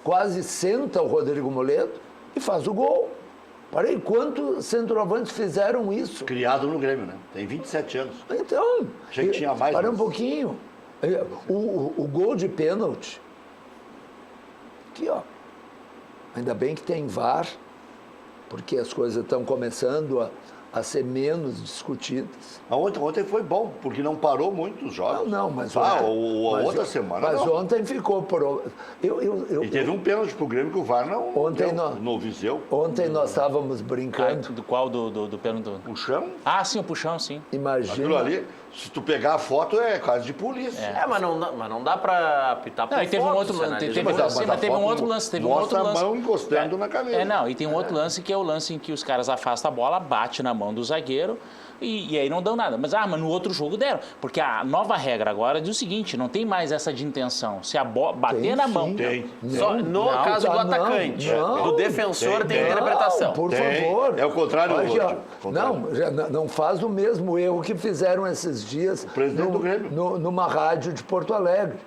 quase senta o Rodrigo Moledo e faz o gol. Parei, quantos centroavantes fizeram isso? Criado no Grêmio, né? Tem 27 anos. Então, a gente tinha mais. Para um pouquinho. O gol de pênalti. Aqui, ó. Ainda bem que tem VAR, porque as coisas estão começando a ser menos discutidas. Ontem foi bom, porque não parou muitos jogos. Não, mas outra semana Mas não. ontem ficou... E teve um pênalti pro Grêmio que o VAR não ontem deu, no Viseu. Ontem nós estávamos brincando. Do qual? Do pênalti? Puxão? Ah, sim, o puxão, sim. Imagina... Aquilo ali, se tu pegar a foto, é quase de polícia. Mas não dá pra apitar por Não, e teve um foto, outro você lance. analisa. Teve um outro lance. Mostra a mão encostando na camisa. Não, e tem um outro lance que é o lance em que os caras afastam a bola, bate na mão do zagueiro e aí não dão nada. Mas no outro jogo deram. Porque a nova regra agora diz o seguinte, não tem mais essa de intenção. Se a bola bater na mão... Tem. Só no caso do atacante. Do defensor tem interpretação. Por favor. É o contrário do outro. Não faz o mesmo erro que fizeram esses dias o presidente do Grêmio. Numa rádio de Porto Alegre.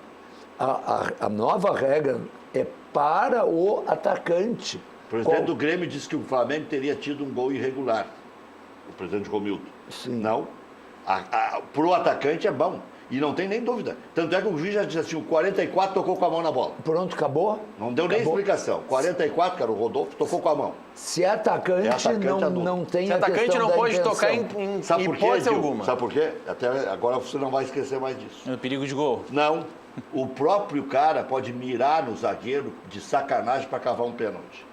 A nova regra é para o atacante. O presidente do Grêmio disse que o Flamengo teria tido um gol irregular. O presidente Romildo. Sim. Não. Pro atacante é bom. E não tem nem dúvida. Tanto é que o juiz já disse assim, o 44 tocou com a mão na bola. Pronto, acabou? Não deu nem explicação. 44, que era o Rodolfo, tocou com a mão. Se é atacante, não tem Se a atacante questão não da pode intenção. tocar em Sabe por quê, hipótese Gil? alguma. Sabe por quê? Até agora você não vai esquecer mais disso. É o perigo de gol. Não. O próprio cara pode mirar no zagueiro de sacanagem para cavar um pênalti.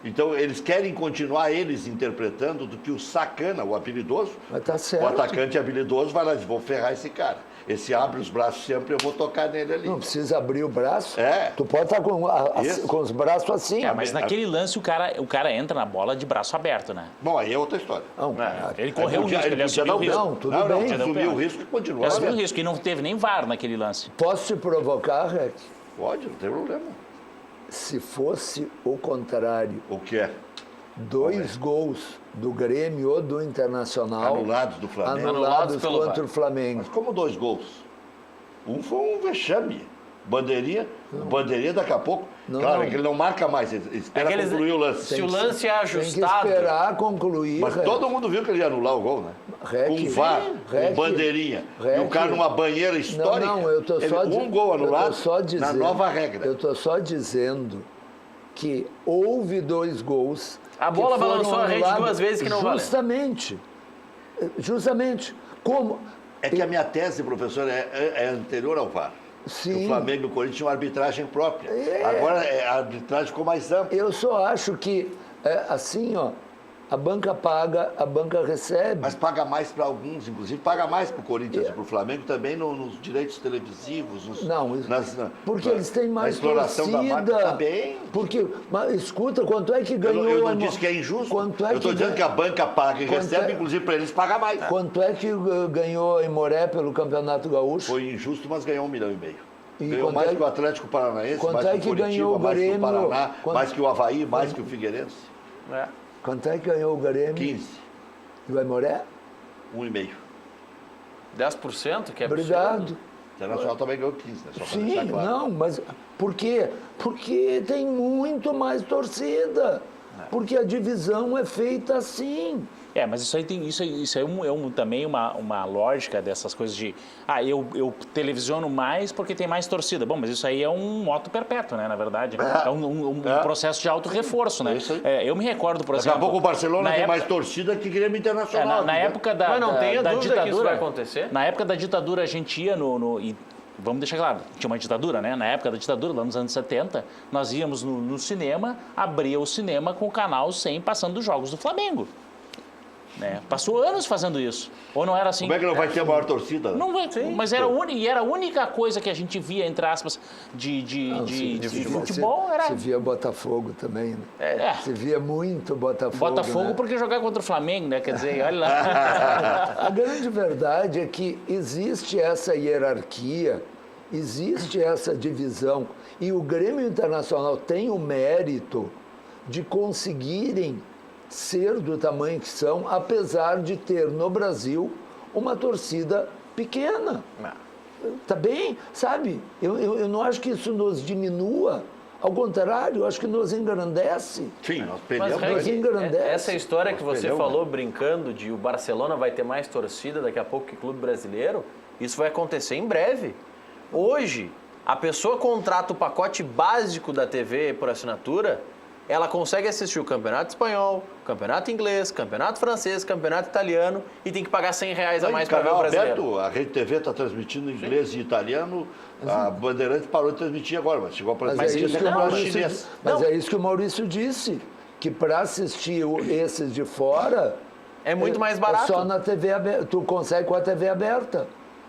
Então eles querem continuar eles interpretando do que o sacana, o habilidoso, Mas tá certo. o atacante habilidoso vai lá e diz, vou ferrar esse cara. Esse abre os braços sempre, eu vou tocar nele ali. Não precisa abrir o braço. É. Tu pode estar com os braços assim. Mas naquele lance o cara entra na bola de braço aberto, né? Bom, aí é outra história. Não, Ele correu o risco, ele assumiu o risco. Não, tudo bem. Assumiu o risco e continuou. Ele assumiu o risco e não teve nem VAR naquele lance. Posso te provocar, Rex? Pode, não tem problema. Se fosse o contrário, O que é? 2 gols do Grêmio ou do Internacional Anulados do Flamengo. anulados pelo contra VAR. o Flamengo. Mas como 2 gols? Um foi um vexame. Bandeirinha daqui a pouco. Claro, é que ele não marca mais, ele espera concluir o lance. Se o lance é Tem que ajustado... esperar concluir. Mas Rex. todo mundo viu que ele ia anular o gol, né? Rec, Com VAR, Rec, com bandeirinha. Rec. E o cara numa banheira histórica. Não, eu tô só um gol anulado na nova regra. Eu estou só dizendo que houve 2 gols. A que bola foram balançou a rede anulados 2 vezes que não valeu. Justamente. Como? É que a minha tese, professor, é anterior ao VAR. Sim. O Flamengo e o Corinthians tinham arbitragem própria. É. Agora a arbitragem ficou mais ampla. Eu só acho que, assim, ó, a banca paga, a banca recebe. Mas paga mais para alguns, inclusive paga mais para o Corinthians e para o Flamengo também nos direitos televisivos. Porque eles têm mais exploração torcida. da marca. Tá bem. Porque, mas escuta, quanto é que ganhou... Eu não disse que é injusto. Quanto é eu estou dizendo que a banca paga e recebe, inclusive para eles paga mais. Quanto é que ganhou a Imoré pelo Campeonato Gaúcho? Foi injusto, mas ganhou 1,5 milhão. E ganhou mais que o Atlético Paranaense, quanto mais é que o que Curitiba, ganhou o mais que o Grêmio? Paraná, mais que o Avaí, mais que o Figueirense. Quanto é que ganhou o Grêmio? 15. E o Aimoré? 1,5. 10%, que é absurdo. Obrigado. O Internacional também ganhou 15, né? Só para Sim, deixar claro. não, mas por quê? Porque tem muito mais torcida. Porque a divisão é feita assim. Mas isso aí tem também uma lógica dessas coisas de eu televisiono mais porque tem mais torcida. Bom, mas isso aí é um moto perpétuo, né, na verdade. É um processo de auto-reforço, né? Isso aí. Eu me recordo, por Daqui exemplo... a pouco o Barcelona tem mais torcida que Grêmio Internacional. Na época da Mas não tenha da dúvida que isso ditadura, vai acontecer. Na época da ditadura a gente ia e vamos deixar claro, tinha uma ditadura, né? Na época da ditadura, lá nos anos 70, nós íamos no cinema, abria o cinema com o canal 100 passando os jogos do Flamengo. Né? Passou anos fazendo isso. Ou não era assim? Como é que não vai ter a maior torcida? Não vai, mas era a única coisa que a gente via, entre aspas, de futebol. Se via Botafogo também, né? Se via muito Botafogo. Botafogo, né? porque jogar contra o Flamengo, né? Quer dizer, olha lá. A grande verdade é que existe essa hierarquia, existe essa divisão. E o Grêmio Internacional tem o mérito de conseguirem ser do tamanho que são, apesar de ter no Brasil uma torcida pequena. Tá bem? Sabe? Eu não acho que isso nos diminua. Ao contrário, eu acho que nos engrandece. Sim, nós perdemos. Mas engrandece. Essa história que você perdemos, falou, brincando, de o Barcelona vai ter mais torcida daqui a pouco que o clube brasileiro, isso vai acontecer em breve. Hoje, a pessoa contrata o pacote básico da TV por assinatura ela consegue assistir o campeonato espanhol, campeonato inglês, campeonato francês, campeonato italiano e tem que pagar R$100 a mais para ver o brasileiro. Aberto, a Rede TV está transmitindo em inglês e italiano, a Bandeirantes parou de transmitir agora, mas chegou a transmitir chinês. Mas é isso que o Maurício disse, que para assistir esses de fora... É muito mais barato. É só na TV aberta, tu consegue com a TV aberta.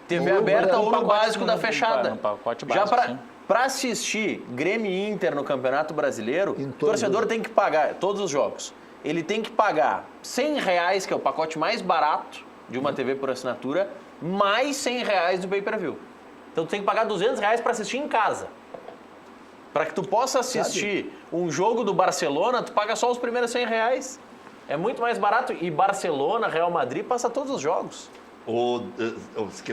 TV aberta ou no básico da fechada. No pacote básico, já para assistir Grêmio e Inter no Campeonato Brasileiro, o torcedor tem que pagar, todos os jogos, ele tem que pagar R$100, que é o pacote mais barato de uma TV por assinatura, mais R$100 do pay-per-view. Então tu tem que pagar R$200 para assistir em casa. Para que tu possa assistir um jogo do Barcelona, tu paga só os primeiros R$100. É muito mais barato e Barcelona, Real Madrid passa todos os jogos.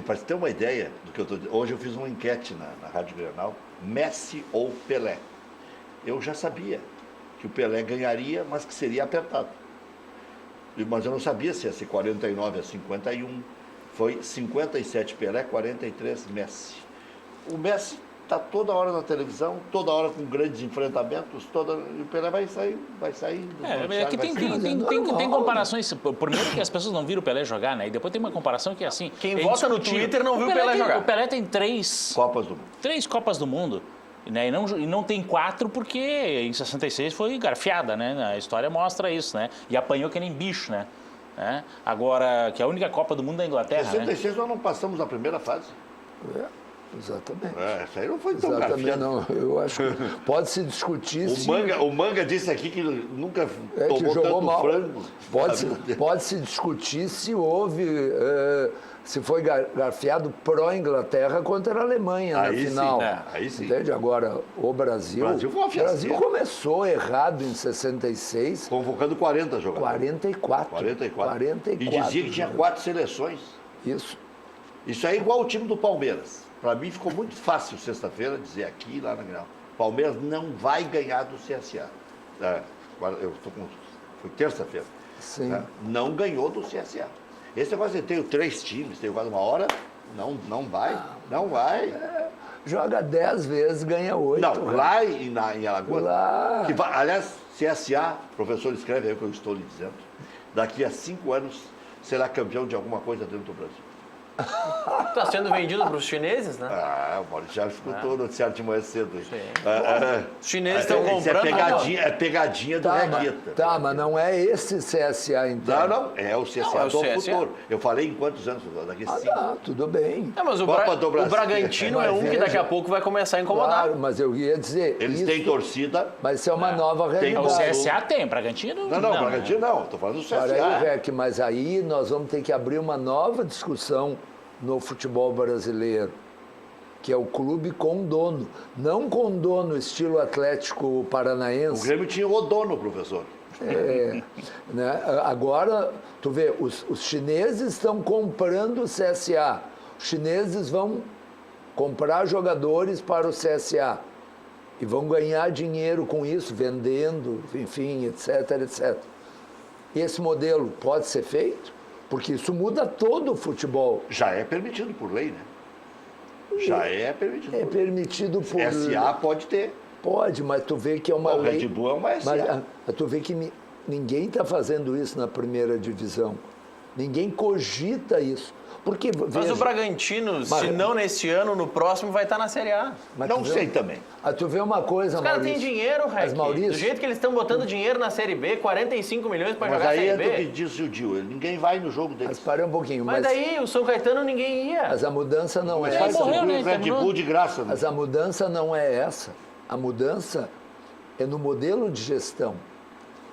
Para ter uma ideia do que eu estou dizendo, hoje eu fiz uma enquete na Rádio Grenal, Messi ou Pelé. Eu já sabia que o Pelé ganharia, mas que seria apertado. Mas eu não sabia se ia ser 49-51. Foi 57 Pelé, 43 Messi. O Messi está toda hora na televisão, toda hora com grandes enfrentamentos, e o Pelé vai sair. Aqui tem comparações, primeiro que as pessoas não viram o Pelé jogar, né? E depois tem uma comparação que é assim... Quem vota no Twitter não viu o Pelé jogar. O Pelé tem 3 Copas do Mundo. 3 Copas do Mundo. Né? E não tem 4 porque em 66 foi garfiada, né? A história mostra isso, né? E apanhou que nem bicho, né? Agora, que é a única Copa do Mundo da Inglaterra, Em 66 nós não passamos a primeira fase. Exatamente. Isso aí não foi tão garfiado. Não, eu acho que pode se discutir o Manga disse aqui que nunca tomou que jogou tanto mal. frango. Pode se discutir se houve, se foi garfiado pró-Inglaterra contra a Alemanha na final. Aí sim. Entende? Agora, o Brasil começou errado em 66. Convocando 40 jogadores. 44. E dizia que tinha 4 seleções. Isso é igual o time do Palmeiras. Para mim ficou muito fácil sexta-feira dizer aqui lá na Grenal. Palmeiras não vai ganhar do CSA. Foi terça-feira. Não ganhou do CSA. Esse negócio de ter 3 times, tem quase uma hora, não vai. Não vai. Joga 10 vezes, ganha 8. Não, lá em Alagoas. Aliás, CSA, o professor escreve aí o que eu estou lhe dizendo. Daqui a 5 anos será campeão de alguma coisa dentro do Brasil. Está sendo vendido para os chineses, né? O Maurício já escutou o noticiário de manhã cedo. Os chineses estão comprando. É pegadinha do Regueta. Mas não é esse CSA então. Não, é o CSA do futuro. Eu falei em quantos anos? Daqui 5. Tudo bem. Mas o Bragantino é um que daqui a pouco vai começar a incomodar. Claro, mas eu ia dizer... Eles têm torcida. Mas isso é uma nova realidade. O CSA tem, Bragantino não. Não, Bragantino não. Estou falando do CSA. Mas aí nós vamos ter que abrir uma nova discussão no futebol brasileiro, que é o clube com dono. Não com dono estilo Atlético Paranaense. O Grêmio tinha o dono, professor. Agora, tu vê, os chineses estão comprando o CSA. Os chineses vão comprar jogadores para o CSA e vão ganhar dinheiro com isso, vendendo, enfim, etc, etc. E esse modelo pode ser feito? Porque isso muda todo o futebol. Já é permitido por lei, né? Já é permitido. É permitido por lei. SA pode ter. Pode, mas tu vê que é uma lei. O Red Bull é uma SA. Mas tu vê que ninguém está fazendo isso na primeira divisão. Ninguém cogita isso. Porque, mas o Bragantino, se não nesse ano, no próximo vai estar na Série A. Mas não sei também. Tu vê uma coisa, Os caras têm dinheiro, Rec. Do jeito que eles estão botando dinheiro na Série B, 45 milhões para jogar a Série B. Mas aí é do que disse o Dil, ninguém vai no jogo deles. Mas para um pouquinho. Mas daí o São Caetano ninguém ia. Mas a mudança não é essa. Morreu, né? Red Bull de graça. Né? Mas a mudança não é essa. A mudança é no modelo de gestão.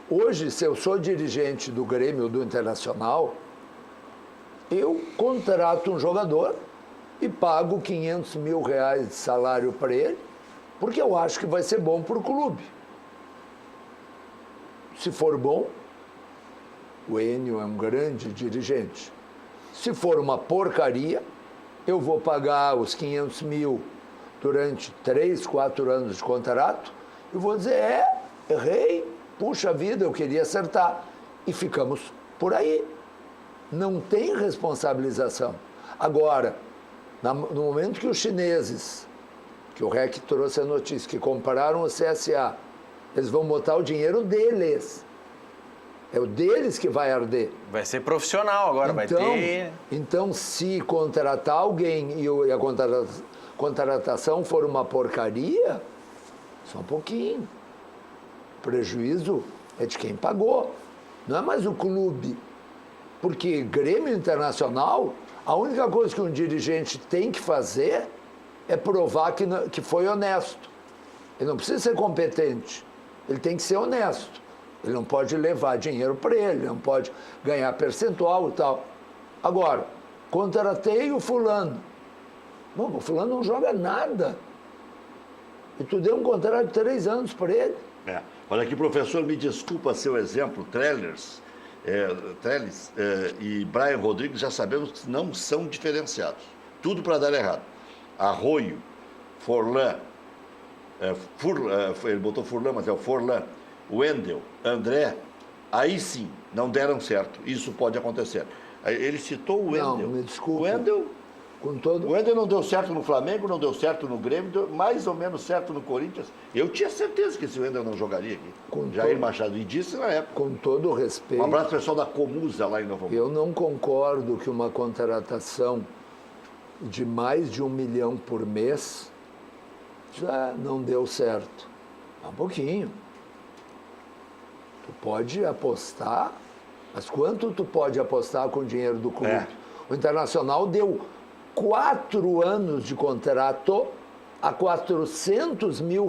Hoje, se eu sou dirigente do Grêmio ou do Internacional, eu contrato um jogador e pago 500 mil reais de salário para ele, porque eu acho que vai ser bom para o clube. Se for bom, o Enio é um grande dirigente. Se for uma porcaria, eu vou pagar os 500 mil durante 3, 4 anos de contrato e vou dizer, errei, puxa vida, eu queria acertar. E ficamos por aí. Não tem responsabilização. Agora, no momento que os chineses, que o REC trouxe a notícia, que compraram o CSA, Eles vão botar o dinheiro deles. É o deles que vai arder. Vai ser profissional agora, vai ter... Então, se contratar alguém e a contratação for uma porcaria, só um pouquinho. O prejuízo é de quem pagou. Não é mais o clube. Porque Grêmio Internacional, a única coisa que um dirigente tem que fazer é provar que foi honesto. Ele não precisa ser competente. Ele tem que ser honesto. Ele não pode levar dinheiro para ele, não pode ganhar percentual e tal. Agora, contratei o fulano. Não, o fulano não joga nada. E tu deu um contrato de 3 anos para ele. Olha aqui, professor, me desculpa seu exemplo, Trellis e Brian Rodrigues, já sabemos que não são diferenciados. Tudo para dar errado. Arroio, Forlan, ele botou Furlan, mas é o Forlan, Wendel, André, aí sim, não deram certo. Isso pode acontecer. Ele citou o Wendel. Não, me desculpe. O Wendel não deu certo no Flamengo, não deu certo no Grêmio, deu mais ou menos certo no Corinthians. Eu tinha certeza que esse Wendel não jogaria aqui. Jair Machado, e disse na época. Com todo o respeito. Um abraço pessoal da Comusa lá em Novo Hamburgo. Eu não concordo que uma contratação de mais de 1 milhão por mês já não deu certo. Um pouquinho. Tu pode apostar, mas quanto tu pode apostar com o dinheiro do clube? O Internacional deu 4 anos de contrato a R$400 mil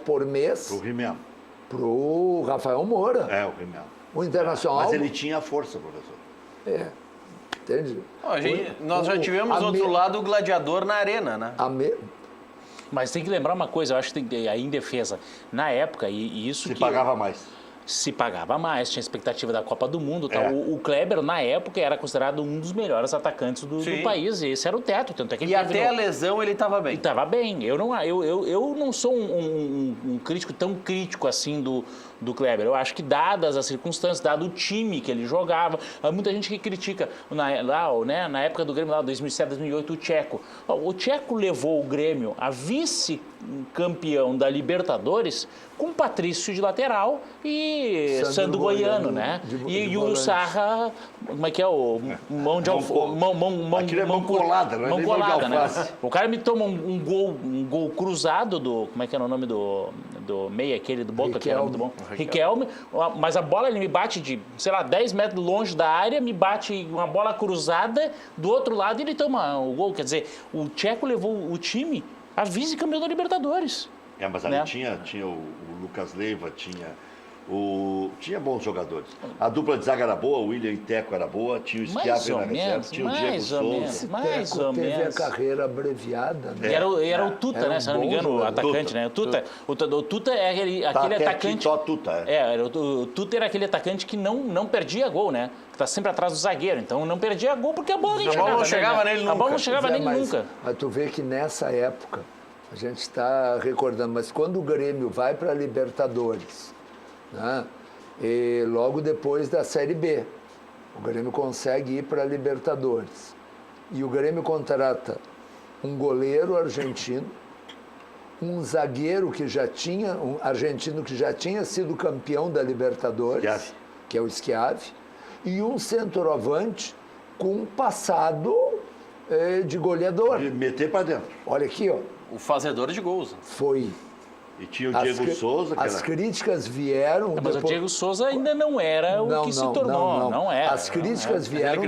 por mês. Pro Rimeno. Pro Rafael Moura. O Rimeno. O Internacional... Mas ele tinha força, professor. Entende? Nós já tivemos do outro lado o gladiador na arena, né? Mas tem que lembrar uma coisa, eu acho que tem aí em defesa. Na época, e isso Se pagava mais. Se pagava mais, tinha expectativa da Copa do Mundo. Tal. O Kleber, na época, era considerado um dos melhores atacantes do país. E esse era o teto. Tanto é que e até a lesão ele estava bem. Estava bem. Eu não sou um crítico tão crítico assim do Kleber. Eu acho que, dadas as circunstâncias, dado o time que ele jogava, há muita gente que critica, na época do Grêmio, lá 2007, 2008, o Tcheco. O Tcheco levou o Grêmio a vice-campeão da Libertadores com Patrício de lateral e Sandro Goiano, né? E o Sarra, como é que é? O mão de Aquilo é mão colada, não é mão nem colada, mão de alface. né? O cara me toma um gol cruzado do... Como é que era o nome do meia aquele do Boca, que era muito bom? Riquelme. Mas a bola ele me bate de, 10 metros longe da área, me bate uma bola cruzada do outro lado e ele toma o gol. Quer dizer, o Tcheco levou o time a vice-campeão da Libertadores. Mas ali tinha o Lucas Leiva, tinha bons jogadores. A dupla de zaga era boa, o William e Teco era boa, tinha o Schiaffre na reserva, tinha o Diego Souza. Mais ou menos. Teve a carreira abreviada, né? E era o Tuta, né? Se não me engano, o atacante, né? O Tuta é aquele atacante... O Tuta era aquele atacante que não perdia gol, né? Que está sempre atrás do zagueiro. Então não perdia gol porque a bola não chegava nele nunca. A bola não chegava nele nunca. Mas tu vê que nessa época, a gente está recordando, mas quando o Grêmio vai para a Libertadores, né? E logo depois da Série B, o Grêmio consegue ir para a Libertadores. E o Grêmio contrata um goleiro argentino, um zagueiro um argentino que já tinha sido campeão da Libertadores, que é o Schiaffre, e um centroavante com um passado de goleador. De meter para dentro. Olha aqui, ó. O fazedor de gols. Foi. E tinha o Diego Souza. As críticas vieram... Mas o Diego Souza ainda não era o que se tornou. Não era. As críticas vieram...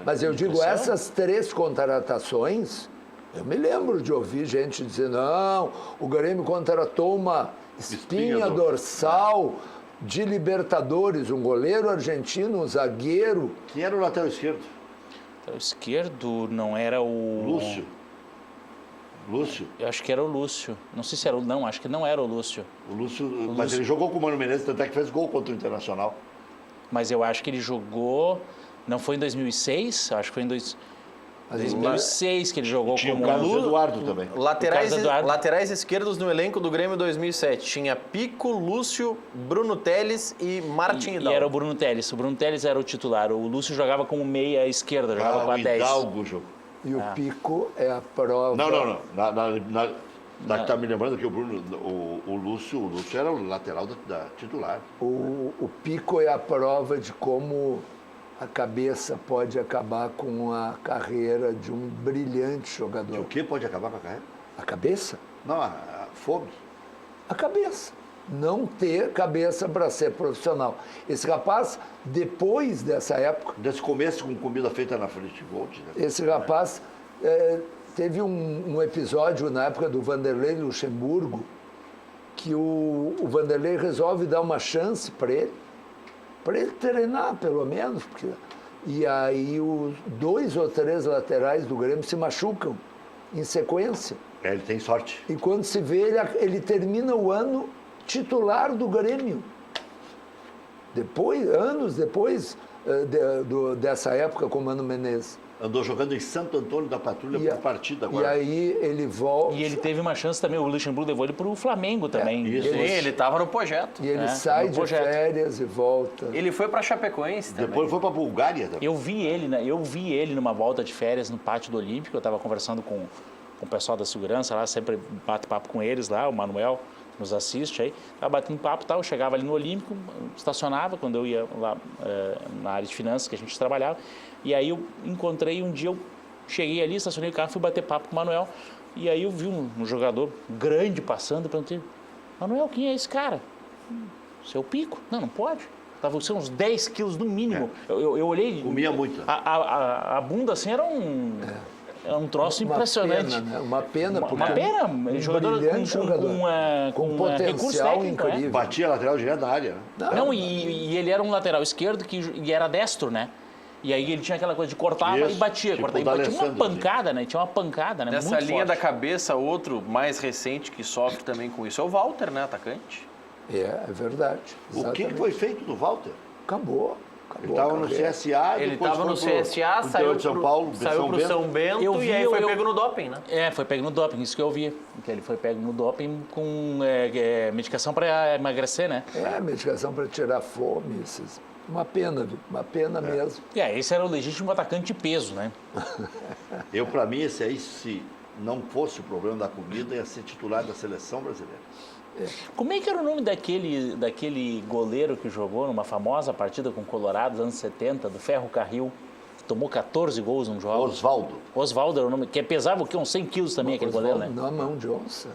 Mas eu digo, essas 3 contratações, eu me lembro de ouvir gente dizendo, não, o Grêmio contratou uma espinha dorsal de Libertadores, um goleiro argentino, um zagueiro. Quem era o lateral esquerdo? O esquerdo não era o... Lúcio? Eu acho que era o Lúcio. Não sei se era o... Não, acho que não era o Lúcio. Mas ele jogou com o Mano Menezes, tanto é que fez gol contra o Internacional. Mas eu acho que ele jogou... Não foi em 2006? Acho que foi em 2006 que ele jogou tinha como... Tinha o Carlos Eduardo também. Laterais esquerdos no elenco do Grêmio 2007. Tinha Pico, Lúcio, Bruno Teles e Martin Hidalgo. E era o Bruno Teles. O Bruno Teles era o titular. O Lúcio jogava como meia esquerda, jogava com a 10. Hidalgo jogou. E o Pico é a prova... Não. Tá me lembrando que o Bruno, o Lúcio era o lateral da titular. O Pico é a prova de como a cabeça pode acabar com a carreira de um brilhante jogador. O que pode acabar com a carreira? A cabeça? Não, a fome. A cabeça. Não ter cabeça para ser profissional. Esse rapaz, depois dessa época... Desse começo com comida feita na frente Gold, né? Esse rapaz teve um episódio na época do Vanderlei Luxemburgo que o Vanderlei resolve dar uma chance para ele treinar, pelo menos. E aí os 2 ou 3 laterais do Grêmio se machucam em sequência. Ele tem sorte. E quando se vê, ele termina o ano titular do Grêmio. Anos depois dessa época com o Mano Menezes. Andou jogando em Santo Antônio da Patrulha por partida agora. E aí ele volta... E ele teve uma chance também, o Luxemburgo levou ele para o Flamengo também. Isso. Ele estava no projeto. E ele sai de projeto. Férias e volta. Ele foi para Chapecoense também. Depois foi para Bulgária também. Eu vi ele numa volta de férias no pátio do Olímpico, eu estava conversando com o pessoal da segurança lá, sempre bato papo com eles lá, o Manuel nos assiste aí, estava batendo papo e tal, eu chegava ali no Olímpico, estacionava quando eu ia lá na área de finanças que a gente trabalhava, e aí eu encontrei um dia, eu cheguei ali, estacionei o carro, fui bater papo com o Manuel, e aí eu vi um jogador grande passando, e perguntei, Manuel, quem é esse cara? Seu Pico? Não pode. Tava uns 10 quilos no mínimo. Eu olhei... Comia muito. A bunda assim era um troço impressionante. Pena, né? Uma pena, porque... Uma pena, jogador com potencial recurso técnico, incrível. Batia lateral direto na área. Né? Não, e ele era um lateral esquerdo e era destro, né? E aí ele tinha aquela coisa de cortava e batia. Tipo E batia uma pancada, né? Tinha uma pancada, né? Nessa muito linha forte. da cabeça, outro mais recente que sofre também com isso é o Walter, né? Atacante. É verdade. O que foi feito do Walter? Acabou. Ele estava no CSA, Ele depois estava no foi CSA, pro saiu de São Paulo, saiu pro São Bento Eu vi, e aí foi pego no doping, né? Foi pego no doping, isso que eu vi. Que ele foi pego no doping com medicação para emagrecer, né? Medicação para tirar fome. Uma pena, viu? Uma pena mesmo. Esse era o legítimo atacante de peso, né? Para mim, esse aí, se não fosse o problema da comida, ia ser titular da seleção brasileira. Como é que era o nome daquele goleiro que jogou numa famosa partida com o Colorado dos anos 70, do Ferro Carril, que tomou 14 gols num jogo? Osvaldo. Osvaldo era o nome, que pesava o quê? Uns 100 quilos também, aquele goleiro, né? Não, a mão de onça.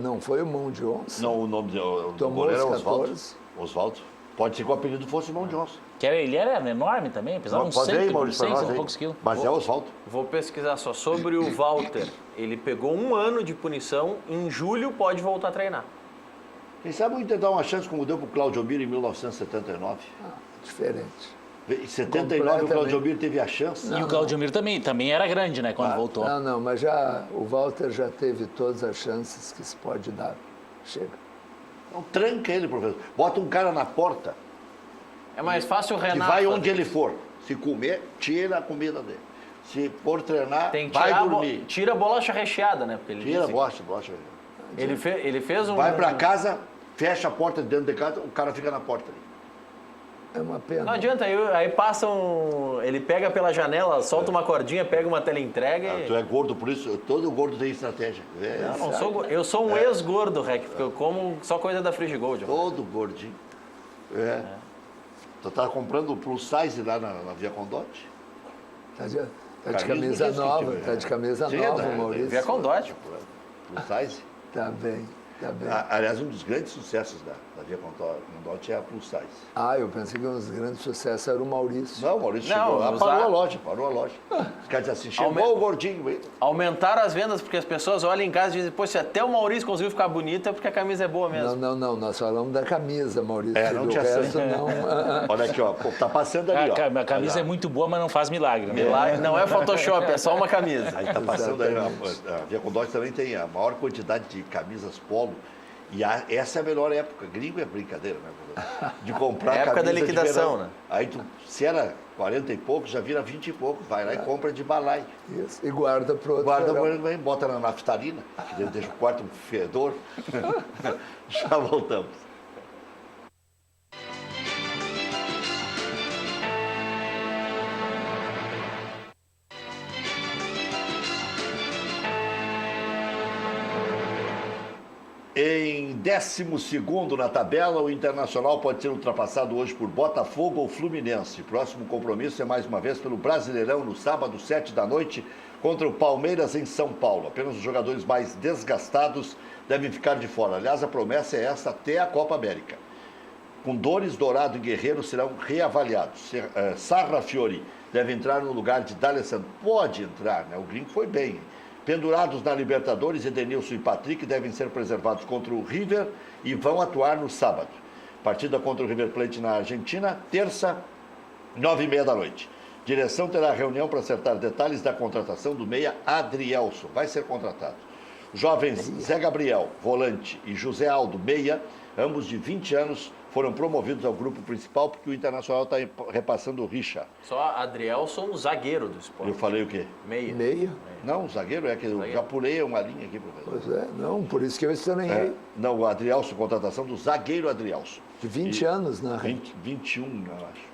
Não foi o mão de onça. Não, o nome do Tomou goleiro era os Osvaldo. 14. Osvaldo. Pode ser que o apelido fosse mão de onça. Ele era enorme também, pesava uns 100 e poucos quilos. Mas é Osvaldo. Vou pesquisar só sobre o Walter. Ele pegou 1 ano de punição, em julho pode voltar a treinar. Quem sabe vamos tentar uma chance como deu para o Claudio Miro em 1979. Diferente. Em 79 o Claudio Miro teve a chance. E o Claudio Miro também era grande, né, quando voltou. Não, mas o Walter já teve todas as chances que se pode dar. Chega. Então tranca ele, professor. Bota um cara na porta. É mais fácil o Renato. Que vai onde ele for. Se comer, tira a comida dele. Se for treinar, Tem que vai tirar dormir. tira a bolacha recheada, né? Porque ele Tira a disse bolacha. ele fez um... Vai para casa, fecha a porta dentro de casa, o cara fica na porta ali. É uma pena. Não adianta, aí passam... Ele pega pela janela, solta uma cordinha, pega uma teleentrega e... Tu é gordo, por isso todo gordo tem estratégia. Eu sou um ex-gordo, Rec, porque eu como só coisa da Frigigold. Todo gordinho. Tu tá comprando plus size lá na Via Condote? Tá de camisa nova, tá de camisa nova, Maurício. Via Condote. Plus size? Tá bem. Aliás, um dos grandes sucessos da Via Condote é a plus size. Eu pensei que um dos grandes sucessos era o Maurício. Não, o Maurício chegou lá, parou a loja. Os caras dizem assim, chegou o gordinho. Aumentaram as vendas porque as pessoas olham em casa e dizem, se até o Maurício conseguiu ficar bonito é porque a camisa é boa mesmo. Não, nós falamos da camisa, Maurício. Não do tinha resto, não. Olha aqui, ó, tá passando ali, ó. A camisa é muito boa, mas não faz milagre, né? Milagre, não é Photoshop, é só uma camisa. Aí tá passando aí, a Via Condote também tem a maior quantidade de camisas polo. E essa é a melhor época. Gringo é brincadeira, né? De comprar É a época da camisa liquidação, de verão. né? Aí se era 40 e poucos, já vira 20 e pouco. Vai lá e compra de balai. Isso. E guarda pro outro. Guarda, bota na naftalina, que deixa o quarto um fedor. Já voltamos. Em 12º na tabela, o Internacional pode ser ultrapassado hoje por Botafogo ou Fluminense. O próximo compromisso é mais uma vez pelo Brasileirão, no sábado, 7 da noite, contra o Palmeiras em São Paulo. Apenas os jogadores mais desgastados devem ficar de fora. Aliás, a promessa é essa até a Copa América. Condores, Dourado e Guerreiro serão reavaliados. Sarrafiori deve entrar no lugar de D'Alessandro. Pode entrar, né? O gringo foi bem. Pendurados na Libertadores, Edenilson e Patrick devem ser preservados contra o River e vão atuar no sábado. Partida contra o River Plate na Argentina, terça, 9h30 da noite. Direção terá reunião para acertar detalhes da contratação do meia Adrielson. Vai ser contratado. Jovens Zé Gabriel, volante, e José Aldo, meia, ambos de 20 anos, foram promovidos ao grupo principal porque o Internacional está repassando o Richa. Só Adrielson, zagueiro do Sport. Eu falei o quê? Meia. Meia? Não, o zagueiro é que eu já pulei uma linha aqui, professor. Pois é, não, por isso que eu estranhei. Não, o Adrielson, contratação do zagueiro Adrielson. De 20 anos, né? 21, eu acho.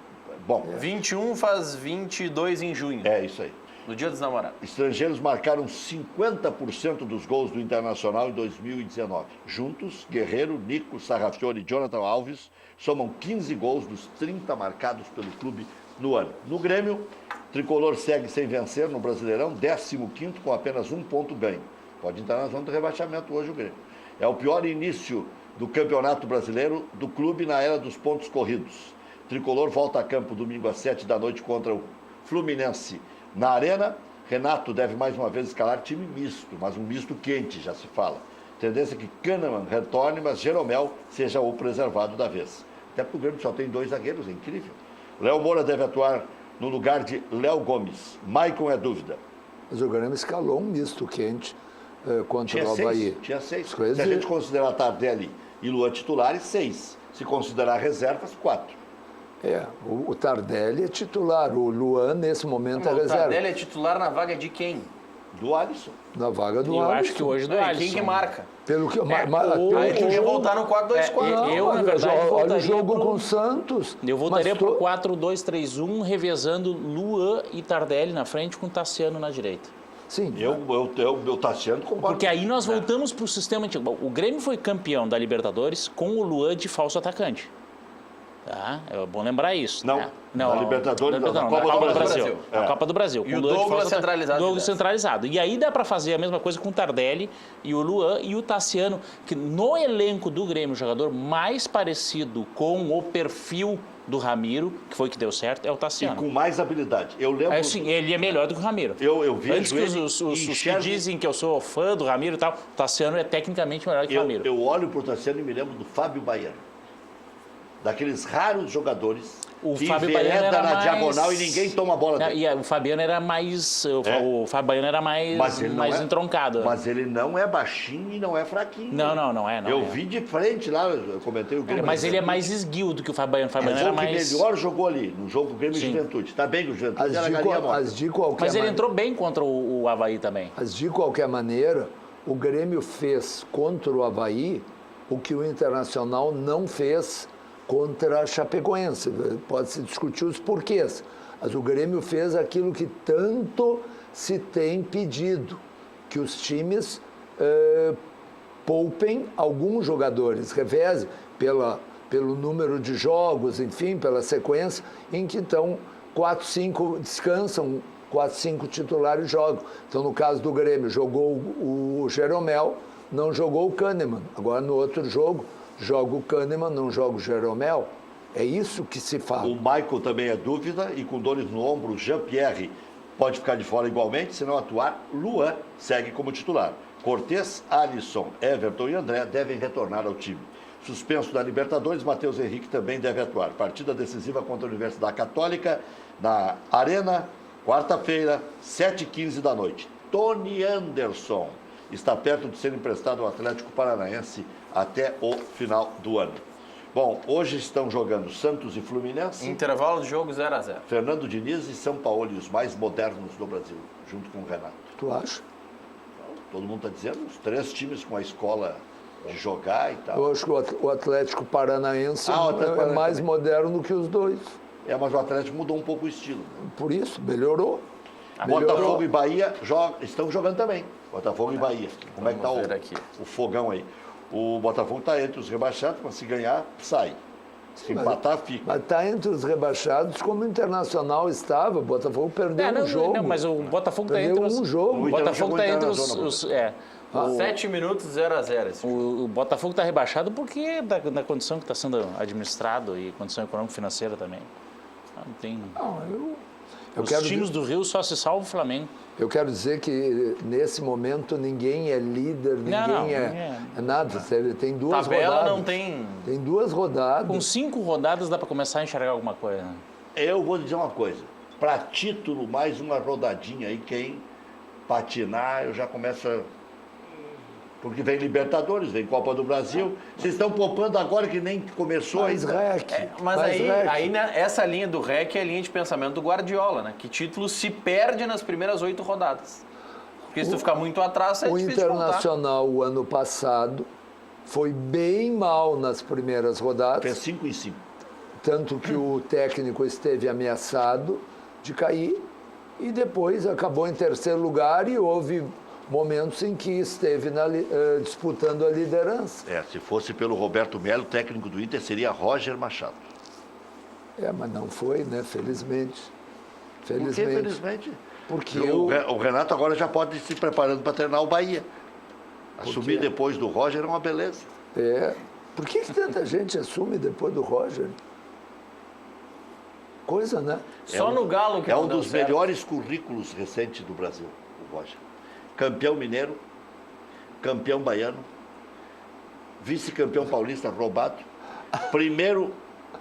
Bom. 21 faz 22 em junho. É isso aí. No Dia dos Namorados. Estrangeiros marcaram 50% dos gols do Internacional em 2019. Juntos, Guerreiro, Nico, Sarrafiori e Jonathan Alves somam 15 gols dos 30 marcados pelo clube no ano. No Grêmio, Tricolor segue sem vencer no Brasileirão, 15º com apenas 1 ponto ganho. Pode entrar na zona do rebaixamento hoje o Grêmio. É o pior início do Campeonato Brasileiro do clube na era dos pontos corridos. Tricolor volta a campo domingo às 7 da noite contra o Fluminense na Arena. Renato deve mais uma vez escalar time misto, mas um misto quente, já se fala. Tendência é que Kahneman retorne, mas Jeromel seja o preservado da vez. Até porque o Grêmio só tem 2 zagueiros, é incrível. Léo Moura deve atuar no lugar de Léo Gomes. Maicon é dúvida. Mas o Grêmio escalou um misto quente contra o Avaí. Tinha 6. Se a gente considerar Tardelli e Luan titulares, 6. Se considerar reservas, 4. O Tardelli é titular, o Luan nesse momento é reserva. O Tardelli é titular na vaga de quem? Do Alisson. Na vaga do Eu Alisson. acho que hoje do Alisson. Quem que marca? Pelo que Aí tu ia voltar no 4-2-4. Eu, na verdade, olha o voltaria jogo com o Santos. Eu voltaria para o 4-2-3-1, revezando Luan e Tardelli na frente com Tassiano na direita. Sim. Eu Tassiano concordo. Porque aí nós voltamos para o sistema antigo. O Grêmio foi campeão da Libertadores com o Luan de falso atacante. Tá? É bom lembrar isso. Não, né? na Libertadores, não, na Copa do Brasil. É. Na Copa do Brasil. E o Douglas centralizado. Douglas centralizado. E aí dá para fazer a mesma coisa com o Tardelli e o Luan e o Tassiano, que no elenco do Grêmio, o jogador mais parecido com o perfil do Ramiro, que foi que deu certo, é o Tassiano. E com mais habilidade. Eu lembro. Sim, ele é melhor do que o Ramiro. Eu vejo Antes que os que dizem que eu sou fã do Ramiro e tal, o Tassiano é tecnicamente melhor que o Ramiro. Eu olho pro Tassiano e me lembro do Fábio Baiano. Daqueles raros jogadores que envereda na diagonal e ninguém toma a bola dele. E o Fabiano era mais... O Fabiano era mais entroncado. Mas ele não é baixinho e não é fraquinho. Não é. Eu vi de frente lá, eu comentei o Grêmio. Mas ele é mais esguio do que o Fabiano. O Fabiano era mais... O melhor jogou ali, no jogo Grêmio e Juventude. Tá bem que o Juventude era galinha morta. Mas ele entrou bem contra o Avaí também. Mas de qualquer maneira, o Grêmio fez contra o Avaí o que o Internacional não fez contra a Chapecoense. Pode-se discutir os porquês, mas o Grêmio fez aquilo que tanto se tem pedido, que os times poupem alguns jogadores, revezem pelo número de jogos, enfim, pela sequência, em que então 4, 5 descansam, 4, 5 titulares jogam. Então, no caso do Grêmio, jogou o Jeromel, não jogou o Kahneman. Agora, no outro jogo, joga o Kahneman, não joga o Jeromel. É isso que se fala. O Michael também é dúvida e com dores no ombro, o Jean-Pierre pode ficar de fora igualmente, se não atuar, Luan segue como titular. Cortez, Alisson, Everton e André devem retornar ao time. Suspenso da Libertadores, Matheus Henrique também deve atuar. Partida decisiva contra a Universidade Católica na Arena, quarta-feira, 7h15 da noite. Tony Anderson está perto de ser emprestado ao Atlético Paranaense até o final do ano. Bom, hoje estão jogando Santos e Fluminense. Intervalo de jogo 0-0. Fernando Diniz e São Paulo, os mais modernos do Brasil, junto com o Renato. Tu acha? Todo mundo está dizendo, os 3 times com a escola de jogar e tal. Eu acho que o Atlético Paranaense é mais moderno que os dois. Mas o Atlético mudou um pouco o estilo. Né? Por isso, melhorou. Botafogo e Bahia estão jogando também. Botafogo e Bahia. Como é que está o fogão aí? O Botafogo está entre os rebaixados, mas se ganhar, sai. Se empatar, fica. Mas está entre os rebaixados como o Internacional estava. O Botafogo perdeu um jogo. Não, mas o Botafogo está perdeu entre os... um jogo. O Botafogo está entre os 7 minutos, 0-0. O Botafogo está rebaixado porque da condição que está sendo administrado e condição econômico-financeira também. Não tem... Os times do Rio só se salva o Flamengo. Eu quero dizer que, nesse momento, ninguém é líder, ninguém é nada. Tem duas Tabela rodadas. não tem... Tem 2 rodadas. Com 5 rodadas dá para começar a enxergar alguma coisa. Eu vou dizer uma coisa. Para título, mais uma rodadinha aí, quem patinar, eu já começo a... Porque vem Libertadores, vem Copa do Brasil. Vocês estão poupando agora que nem começou ainda. Mas aí né, essa linha do REC é a linha de pensamento do Guardiola, né? Que título se perde nas primeiras 8 rodadas. Porque se tu ficar muito atrás, é difícil de voltar. O Internacional, o ano passado, foi bem mal nas primeiras rodadas. Fez 5 em 5. Tanto que o técnico esteve ameaçado de cair e depois acabou em terceiro lugar e houve momentos em que esteve disputando a liderança. Se fosse pelo Roberto Melo, o técnico do Inter seria Roger Machado. Mas não foi, né? Felizmente. Por que felizmente? Porque o Renato agora já pode ir se preparando para treinar o Bahia. Assumir depois do Roger é uma beleza. Por que tanta gente assume depois do Roger? Coisa, né? Só no Galo que é não um deu dos certo. melhores currículos recentes do Brasil, o Roger. Campeão mineiro, campeão baiano, vice-campeão paulista roubado, primeiro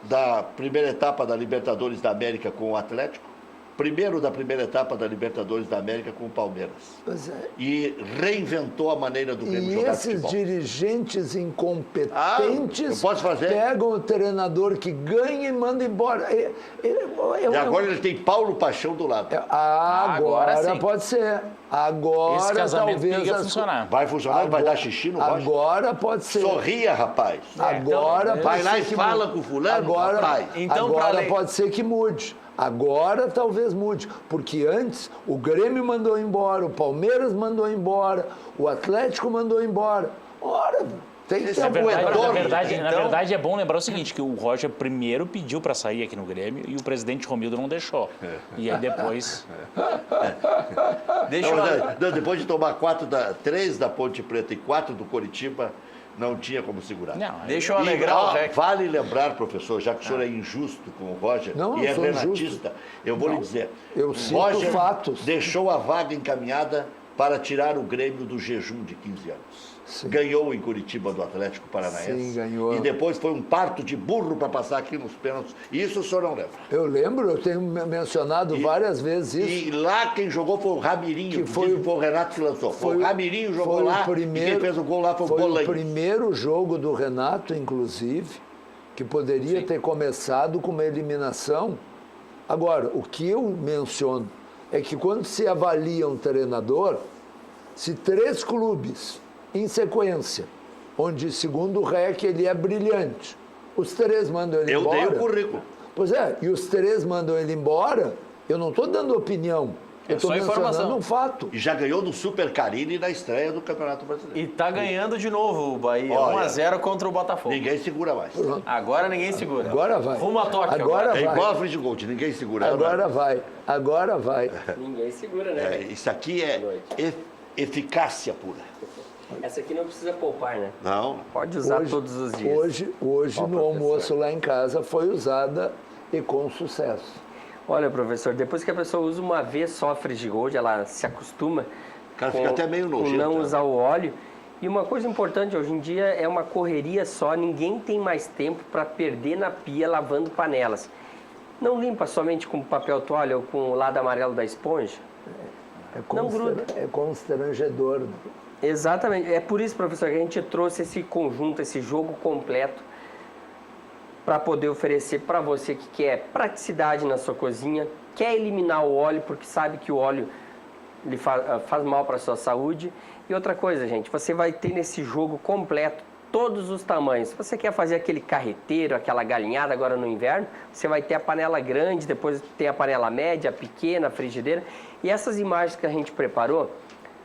da primeira etapa da Libertadores da América com o Atlético, primeiro da primeira etapa da Libertadores da América com o Palmeiras. Pois é. E reinventou a maneira do Grêmio jogar esses futebol. dirigentes incompetentes pegam o treinador que ganha e manda embora. E agora ele tem Paulo Paixão do lado. Agora pode ser. Agora esse casamento talvez vai funcionar. Vai funcionar? Vai dar xixi no Roger? Agora pode ser. Sorria, rapaz. Agora vai lá e fala com o fulano, rapaz. Agora pode ser que mude. Agora talvez mude, porque antes o Grêmio mandou embora, o Palmeiras mandou embora, o Atlético mandou embora. Ora, tem que ter Na verdade, é bom lembrar o seguinte, que o Roger primeiro pediu para sair aqui no Grêmio e o presidente Romildo não deixou. E aí depois... Depois de tomar 3 da Ponte Preta e 4 do Coritiba, não tinha como segurar. Deixa eu alegrar o REC. Vale lembrar, professor, já que o senhor é injusto com o Roger e é renatista, eu vou lhe dizer. Eu cito Roger fatos. deixou a vaga encaminhada para tirar o Grêmio do jejum de 15 anos. Sim. Ganhou em Curitiba do Atlético Paranaense. Sim, ganhou. E depois foi um parto de burro para passar aqui nos pênaltis. Isso o senhor não lembra? Eu lembro, eu tenho mencionado várias vezes isso. E lá quem jogou foi o Ramirinho, que foi o Renato que lançou. Foi o Ramirinho jogou lá e quem fez o gol lá foi o Bolanhos. Foi o primeiro jogo do Renato, inclusive, que poderia ter começado com uma eliminação. Agora, o que eu menciono é que quando se avalia um treinador, se 3 clubes em sequência, onde, segundo o REC, ele é brilhante. Os 3 mandam ele embora. Eu dei o currículo. Pois é, e os 3 mandam ele embora, eu não estou dando opinião. Eu estou mencionando um fato. E já ganhou do Super Carille na estreia do Campeonato Brasileiro. E está ganhando de novo o Bahia, 1-0 contra o Botafogo. Ninguém segura mais. Agora ninguém segura. Agora vai. Rumo a Tóquio. Agora vai. É igual a Free Gold, ninguém segura. Agora vai. Agora vai. Ninguém segura, né? Isso aqui é eficácia pura. Essa aqui não precisa poupar, né? Não. Pode usar todos os dias. Hoje no almoço lá em casa foi usada e com sucesso. Olha, professor, depois que a pessoa usa uma vez só a Frigigold, ela se acostuma O cara fica até meio nojento. com não usar o óleo. E uma coisa importante, hoje em dia é uma correria só, ninguém tem mais tempo para perder na pia lavando panelas. Não limpa somente com papel toalha ou com o lado amarelo da esponja? Não gruda. É constrangedor. Exatamente. É por isso, professor, que a gente trouxe esse conjunto, esse jogo completo para poder oferecer para você que quer praticidade na sua cozinha, quer eliminar o óleo, porque sabe que o óleo lhe faz mal para a sua saúde. E outra coisa, gente, você vai ter nesse jogo completo todos os tamanhos. Se você quer fazer aquele carreteiro, aquela galinhada agora no inverno, você vai ter a panela grande, depois tem a panela média, a pequena, a frigideira. E essas imagens que a gente preparou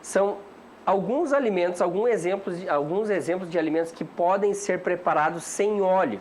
são alguns alimentos, alguns exemplos de alimentos que podem ser preparados sem óleo.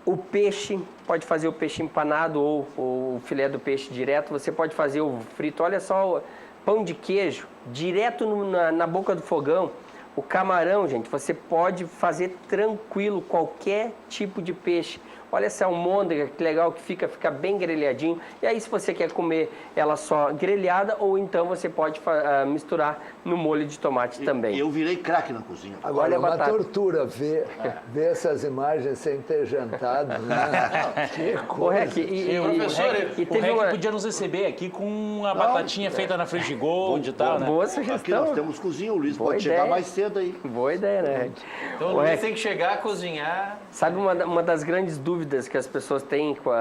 O peixe, pode fazer o peixe empanado ou o filé do peixe direto, você pode fazer o frito. Olha só, pão de queijo, direto na boca do fogão. O camarão, gente, você pode fazer tranquilo qualquer tipo de peixe. Olha essa almôndega, que legal que fica bem grelhadinho. E aí, se você quer comer ela só grelhada, ou então você pode misturar no molho de tomate também. Eu virei craque na cozinha. Agora, Olha é a uma batata. tortura ver essas imagens sem ter jantado, né? Que Ô, Rec, coisa. O Rec podia nos receber aqui com uma batatinha feita na Frigigold e tal, né? Boa Aqui sugestão. nós temos cozinha, o Luiz Boa pode ideia. chegar mais cedo aí. Boa ideia, né, Rec? Então o Ô, Luiz Rec, tem que chegar, cozinhar. sabe uma das grandes dúvidas que as pessoas têm com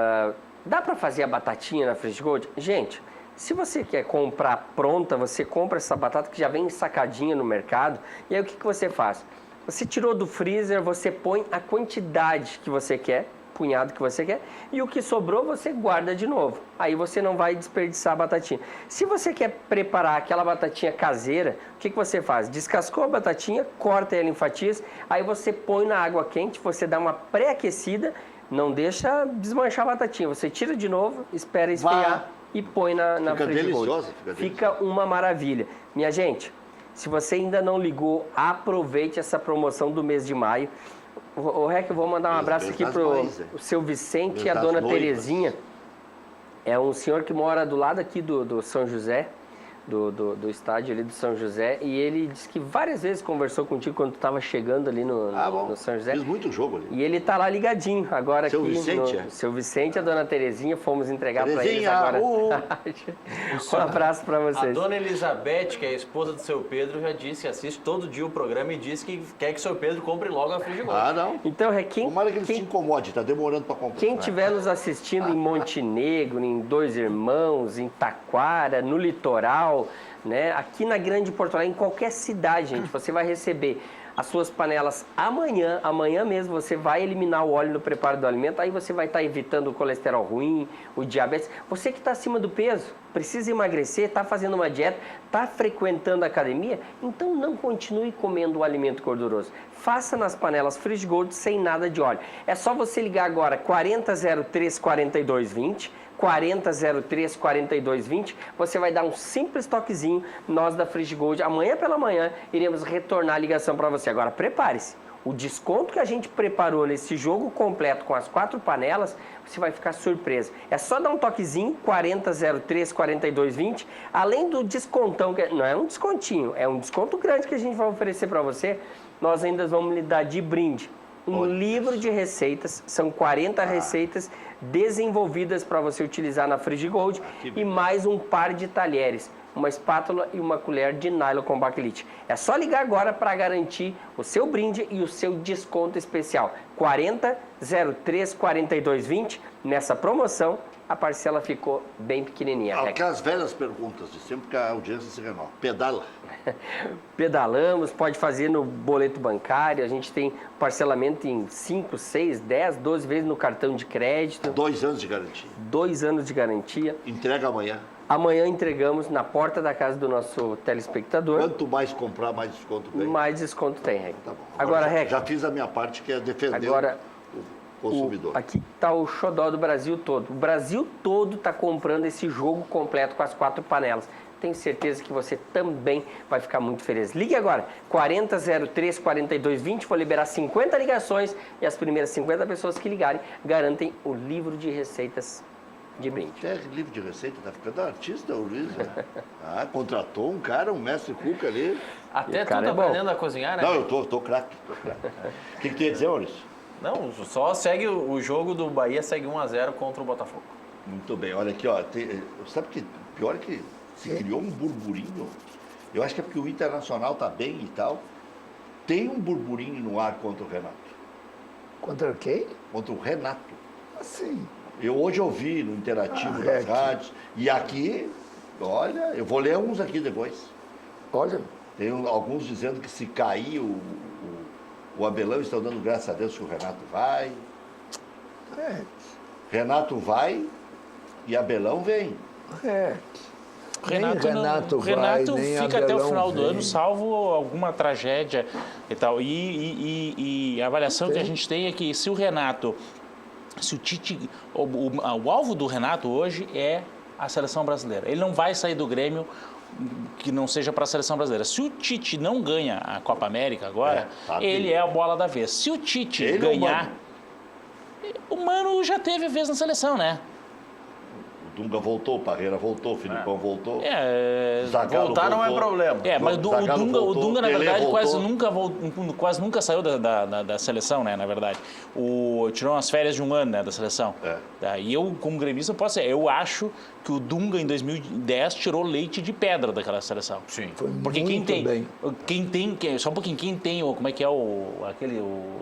dá para fazer a batatinha na Frigigold? Gente, se você quer comprar pronta, você compra essa batata que já vem ensacadinha no mercado. E aí o que você faz? Você tirou do freezer, você põe a quantidade que você quer, punhado que você quer, e o que sobrou você guarda de novo. Aí você não vai desperdiçar a batatinha. Se você quer preparar aquela batatinha caseira, o que você faz? Descascou a batatinha, corta ela em fatias, aí você põe na água quente, você dá uma pré-aquecida, não deixa desmanchar a batatinha. Você tira de novo, espera esfriar e põe na Fica Frigigold. deliciosa, Fica uma maravilha. Minha gente, se você ainda não ligou, aproveite essa promoção do mês de maio. O Rec, eu vou mandar um abraço aqui pro o seu Vicente e a dona Terezinha. É um senhor que mora do lado aqui do São José, do estádio ali do São José, e ele disse que várias vezes conversou contigo quando tu estava chegando ali no São José. Fiz muito jogo ali. E ele tá lá ligadinho agora Seu aqui. Vicente, é? Seu Vicente e a dona Terezinha, fomos entregar para eles Terezinha, agora. Um abraço para A vocês. dona Elizabeth, que é a esposa do seu Pedro, já disse, assiste todo dia o programa e disse que quer que o seu Pedro compre logo a Frigigold. Ah, não. Então, Tomara que ele se incomode, tá demorando para comprar. quem estiver nos assistindo em Montenegro, em Dois Irmãos, em Taquara, no litoral, né, aqui na Grande Porto Alegre, em qualquer cidade, gente, você vai receber as suas panelas amanhã mesmo você vai eliminar o óleo no preparo do alimento, aí você vai estar evitando o colesterol ruim, o diabetes. Você que está acima do peso, precisa emagrecer, está fazendo uma dieta, está frequentando a academia, então não continue comendo o alimento gorduroso. Faça nas panelas Frigigold sem nada de óleo. É só você ligar agora 4003 4220, 4003 4220, você vai dar um simples toquezinho, nós da Frigigold, amanhã pela manhã, iremos retornar a ligação para você. Agora, prepare-se. O desconto que a gente preparou nesse jogo completo com as 4 panelas, você vai ficar surpreso. É só dar um toquezinho, 4003 4220, além do descontão, que não é um descontinho, é um desconto grande que a gente vai oferecer para você, nós ainda vamos lhe dar de brinde um livro de receitas, são 40 receitas desenvolvidas para você utilizar na Frigigold e mais um par de talheres, uma espátula e uma colher de nylon com bakelite. É só ligar agora para garantir o seu brinde e o seu desconto especial. 4003 4220, nessa promoção a parcela ficou bem pequenininha. Aquelas velhas perguntas de sempre que a audiência se renova. Pedala? Pedalamos, pode fazer no boleto bancário, a gente tem parcelamento em 5, 6, 10, 12 vezes no cartão de crédito. 2 anos de garantia. 2 anos de garantia. Entrega amanhã. Amanhã entregamos na porta da casa do nosso telespectador. Quanto mais comprar, mais desconto ganha. Mais desconto tem, Rec. Tá bom. Agora, Rec. Já fiz a minha parte, que é defender Agora, o consumidor. Aqui está o xodó do Brasil todo. O Brasil todo está comprando esse jogo completo com as 4 panelas. Tenho certeza que você também vai ficar muito feliz. Ligue agora, 4003 4220, vou liberar 50 ligações e as primeiras 50 pessoas que ligarem garantem o livro de receitas de brinde. Até livro de receita, tá ficando artista, o Luiz. Né? Contratou um cara, um mestre cuca ali. Até tu cara tá é bom. aprendendo a cozinhar, né? Não, eu tô craque. O que tu ia dizer, Maurício? Não, só segue o jogo do Bahia, segue 1-0 contra o Botafogo. Muito bem, olha aqui, ó. Sabe que pior é que se criou um burburinho. Eu acho que é porque o Internacional tá bem e tal. Tem um burburinho no ar contra o Renato. Contra quem? Contra o Renato. Assim. Eu hoje ouvi no interativo das rádios. E aqui, olha, eu vou ler uns aqui depois. Olha, Tem alguns dizendo que se cair o Abelão, estão dando graças a Deus que o Renato vai. é, Renato vai e Abelão vem. é. Renato fica até o Abelão final do vem. ano, salvo alguma tragédia e tal. E a avaliação que a gente tem é que se o Tite, o alvo do Renato hoje é a seleção brasileira. Ele não vai sair do Grêmio que não seja para a seleção brasileira. Se o Tite não ganha a Copa América agora, ele é a bola da vez. Se o Tite ganhar, o Mano já teve a vez na seleção, né? O Dunga voltou, o Parreira voltou, o Filipão voltou. Voltar não é problema. Mas o Dunga na Pelé verdade, voltou. quase nunca saiu da seleção, né? Na verdade. Tirou umas férias de um ano, né? Da seleção. E eu, como gremista, posso dizer, eu acho que o Dunga, em 2010, tirou leite de pedra daquela seleção. Sim. Foi Porque muito bem. só um pouquinho, quem tem, como é que é o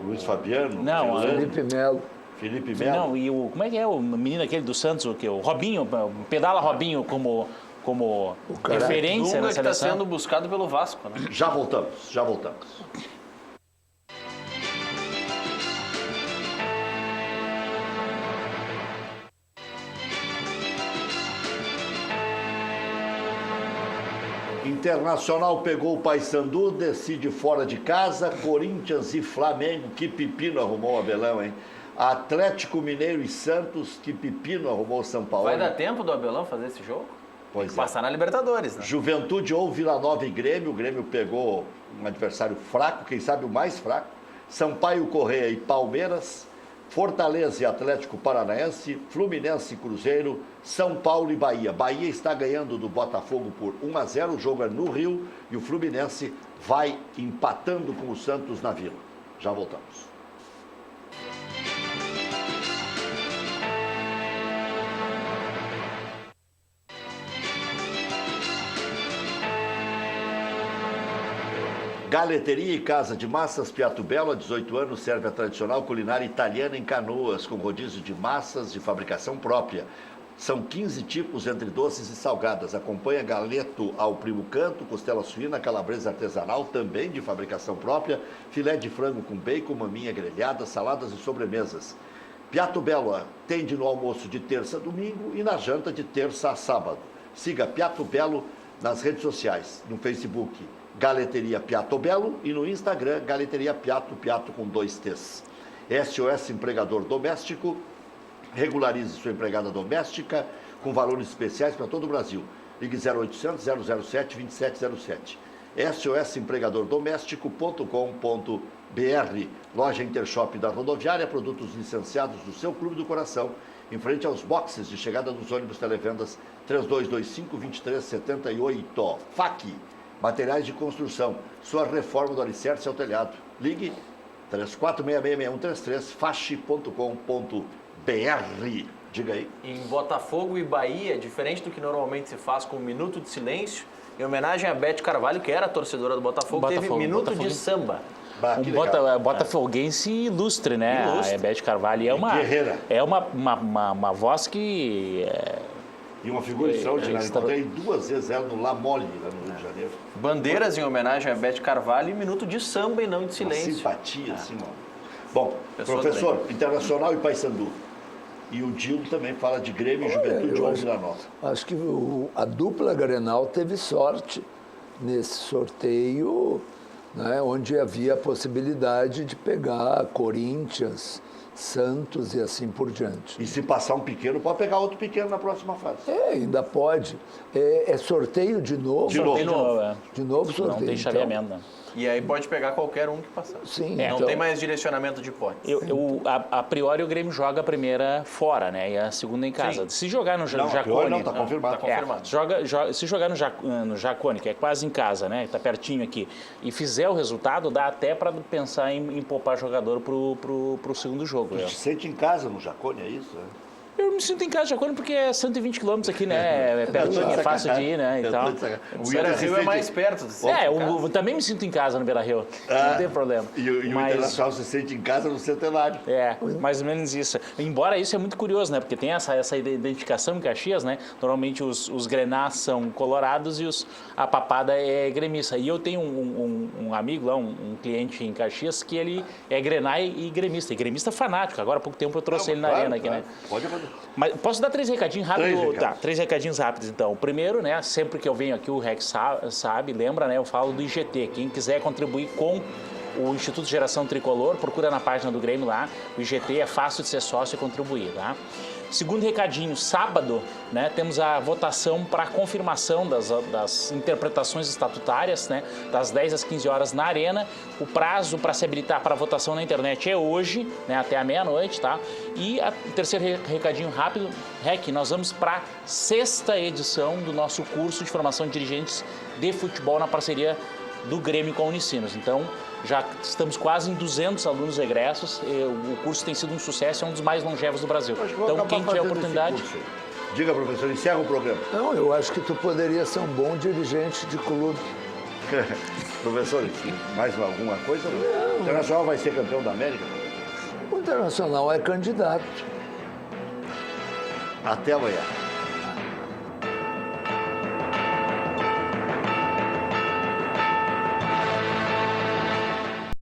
Luiz Fabiano, Não, Felipe Melo. Não, e como é que é o menino aquele do Santos, o Robinho, pedala Robinho como referência Dunga na que está seleção. sendo buscado pelo Vasco, né? Já voltamos. Internacional pegou o Paysandu, decide fora de casa, Corinthians e Flamengo, que pepino arrumou o Abelão, hein? Atlético Mineiro e Santos, que pepino arrumou o São Paulo. Vai dar tempo do Abelão fazer esse jogo? Pois é. Passar na Libertadores, né? Juventude ou Vila Nova e Grêmio, o Grêmio pegou um adversário fraco, quem sabe o mais fraco, Sampaio Correia e Palmeiras, Fortaleza e Atlético Paranaense, Fluminense e Cruzeiro, São Paulo e Bahia. Bahia está ganhando do Botafogo por 1-0, o jogo é no Rio e o Fluminense vai empatando com o Santos na Vila. Já voltamos. Galeteria e Casa de Massas Piato Belo, há 18 anos, serve a tradicional culinária italiana em Canoas, com rodízio de massas de fabricação própria. São 15 tipos entre doces e salgadas. Acompanha galeto ao primo canto, costela suína, calabresa artesanal, também de fabricação própria, filé de frango com bacon, maminha grelhada, saladas e sobremesas. Piato Belo atende no almoço de terça a domingo e na janta de terça a sábado. Siga Piato Belo nas redes sociais, no Facebook Galeteria Piato Belo e no Instagram Galeteria Piato, Piato com 2 T's. SOS Empregador Doméstico, regularize sua empregada doméstica com valores especiais para todo o Brasil. Ligue 0800 007 2707. sosempregadordoméstico.com.br. Loja Intershop da Rodoviária, produtos licenciados do seu Clube do Coração, em frente aos boxes de chegada dos ônibus Televendas 3225-2378. FAC, materiais de construção, sua reforma do alicerce ao telhado. Ligue 34666133, fache.com.br. Diga aí. Em Botafogo e Bahia, diferente do que normalmente se faz com um minuto de silêncio, em homenagem a Beth Carvalho, que era torcedora do Botafogo, teve minuto de samba. Botafoguense ilustre, né? Ilustre. A Beth Carvalho é uma voz que... E uma figura extraordinária. Encontrei 2 vezes ela no La Mole, lá no Rio de Janeiro. Bandeiras em homenagem a Beth Carvalho e minuto de samba e não de silêncio. Uma simpatia, assim, mano. Bom, professor, Internacional e Paysandu. E o Dil também fala de Grêmio e Juventude ou Vila Nova. Acho que a dupla Grenal teve sorte nesse sorteio, né, onde havia a possibilidade de pegar Corinthians, Santos e assim por diante. E se passar um pequeno, pode pegar outro pequeno na próxima fase. Ainda pode. É sorteio de novo? De novo. De novo sorteio. Não tem chaveamento, né? E aí pode pegar qualquer um que passar. Sim, Não então, tem mais direcionamento de hipótese. A priori o Grêmio joga a primeira fora, né? E a segunda em casa. Sim. Se jogar no Não, Jacone... não, está confirmado. Tá confirmado. Se jogar no Jacone, que é quase em casa, né? Está pertinho aqui, e fizer o resultado, dá até para pensar em poupar jogador pro segundo jogo. Tu te sente em casa no Jacone, é isso? Né? Eu me sinto em casa de Jacone porque é 120 quilômetros aqui, né? É pertinho, é fácil de ir, né? E tal. O Beira-Rio é mais perto. Eu também me sinto em casa no Beira-Rio. Não tem problema. E o Internacional se sente em casa no Centenário. É, mais ou menos isso. Embora isso é muito curioso, né? Porque tem essa identificação em Caxias, né? Normalmente os grenás são colorados e a papada é gremista. E eu tenho um amigo lá, um cliente em Caxias, que ele é grená e gremista. E gremista fanático. Agora há pouco tempo eu trouxe ele na arena aqui, né? Pode acontecer. Mas posso dar 3 recadinhos rápidos? 3 recados. Tá, 3 recadinhos rápidos, então. O primeiro, né, sempre que eu venho aqui, o Rex sabe, lembra, né, eu falo do IGT. Quem quiser contribuir com o Instituto Geração Tricolor, procura na página do Grêmio lá. O IGT é fácil de ser sócio e contribuir, tá? Segundo recadinho, sábado, né, temos a votação para confirmação das interpretações estatutárias, né, das 10 às 15 horas na Arena. O prazo para se habilitar para votação na internet é hoje, né, até a meia-noite, tá? E o terceiro recadinho rápido, nós vamos para a 6ª edição do nosso curso de formação de dirigentes de futebol na parceria do Grêmio com a Unicinos. Então, já estamos quase em 200 alunos egressos. O curso tem sido um sucesso, é um dos mais longevos do Brasil. Então, quem tiver oportunidade... Diga, professor, encerra o programa. Não, eu acho que tu poderia ser um bom dirigente de clube. Professor, mais alguma coisa? O Internacional vai ser campeão da América? O Internacional é candidato. Até amanhã.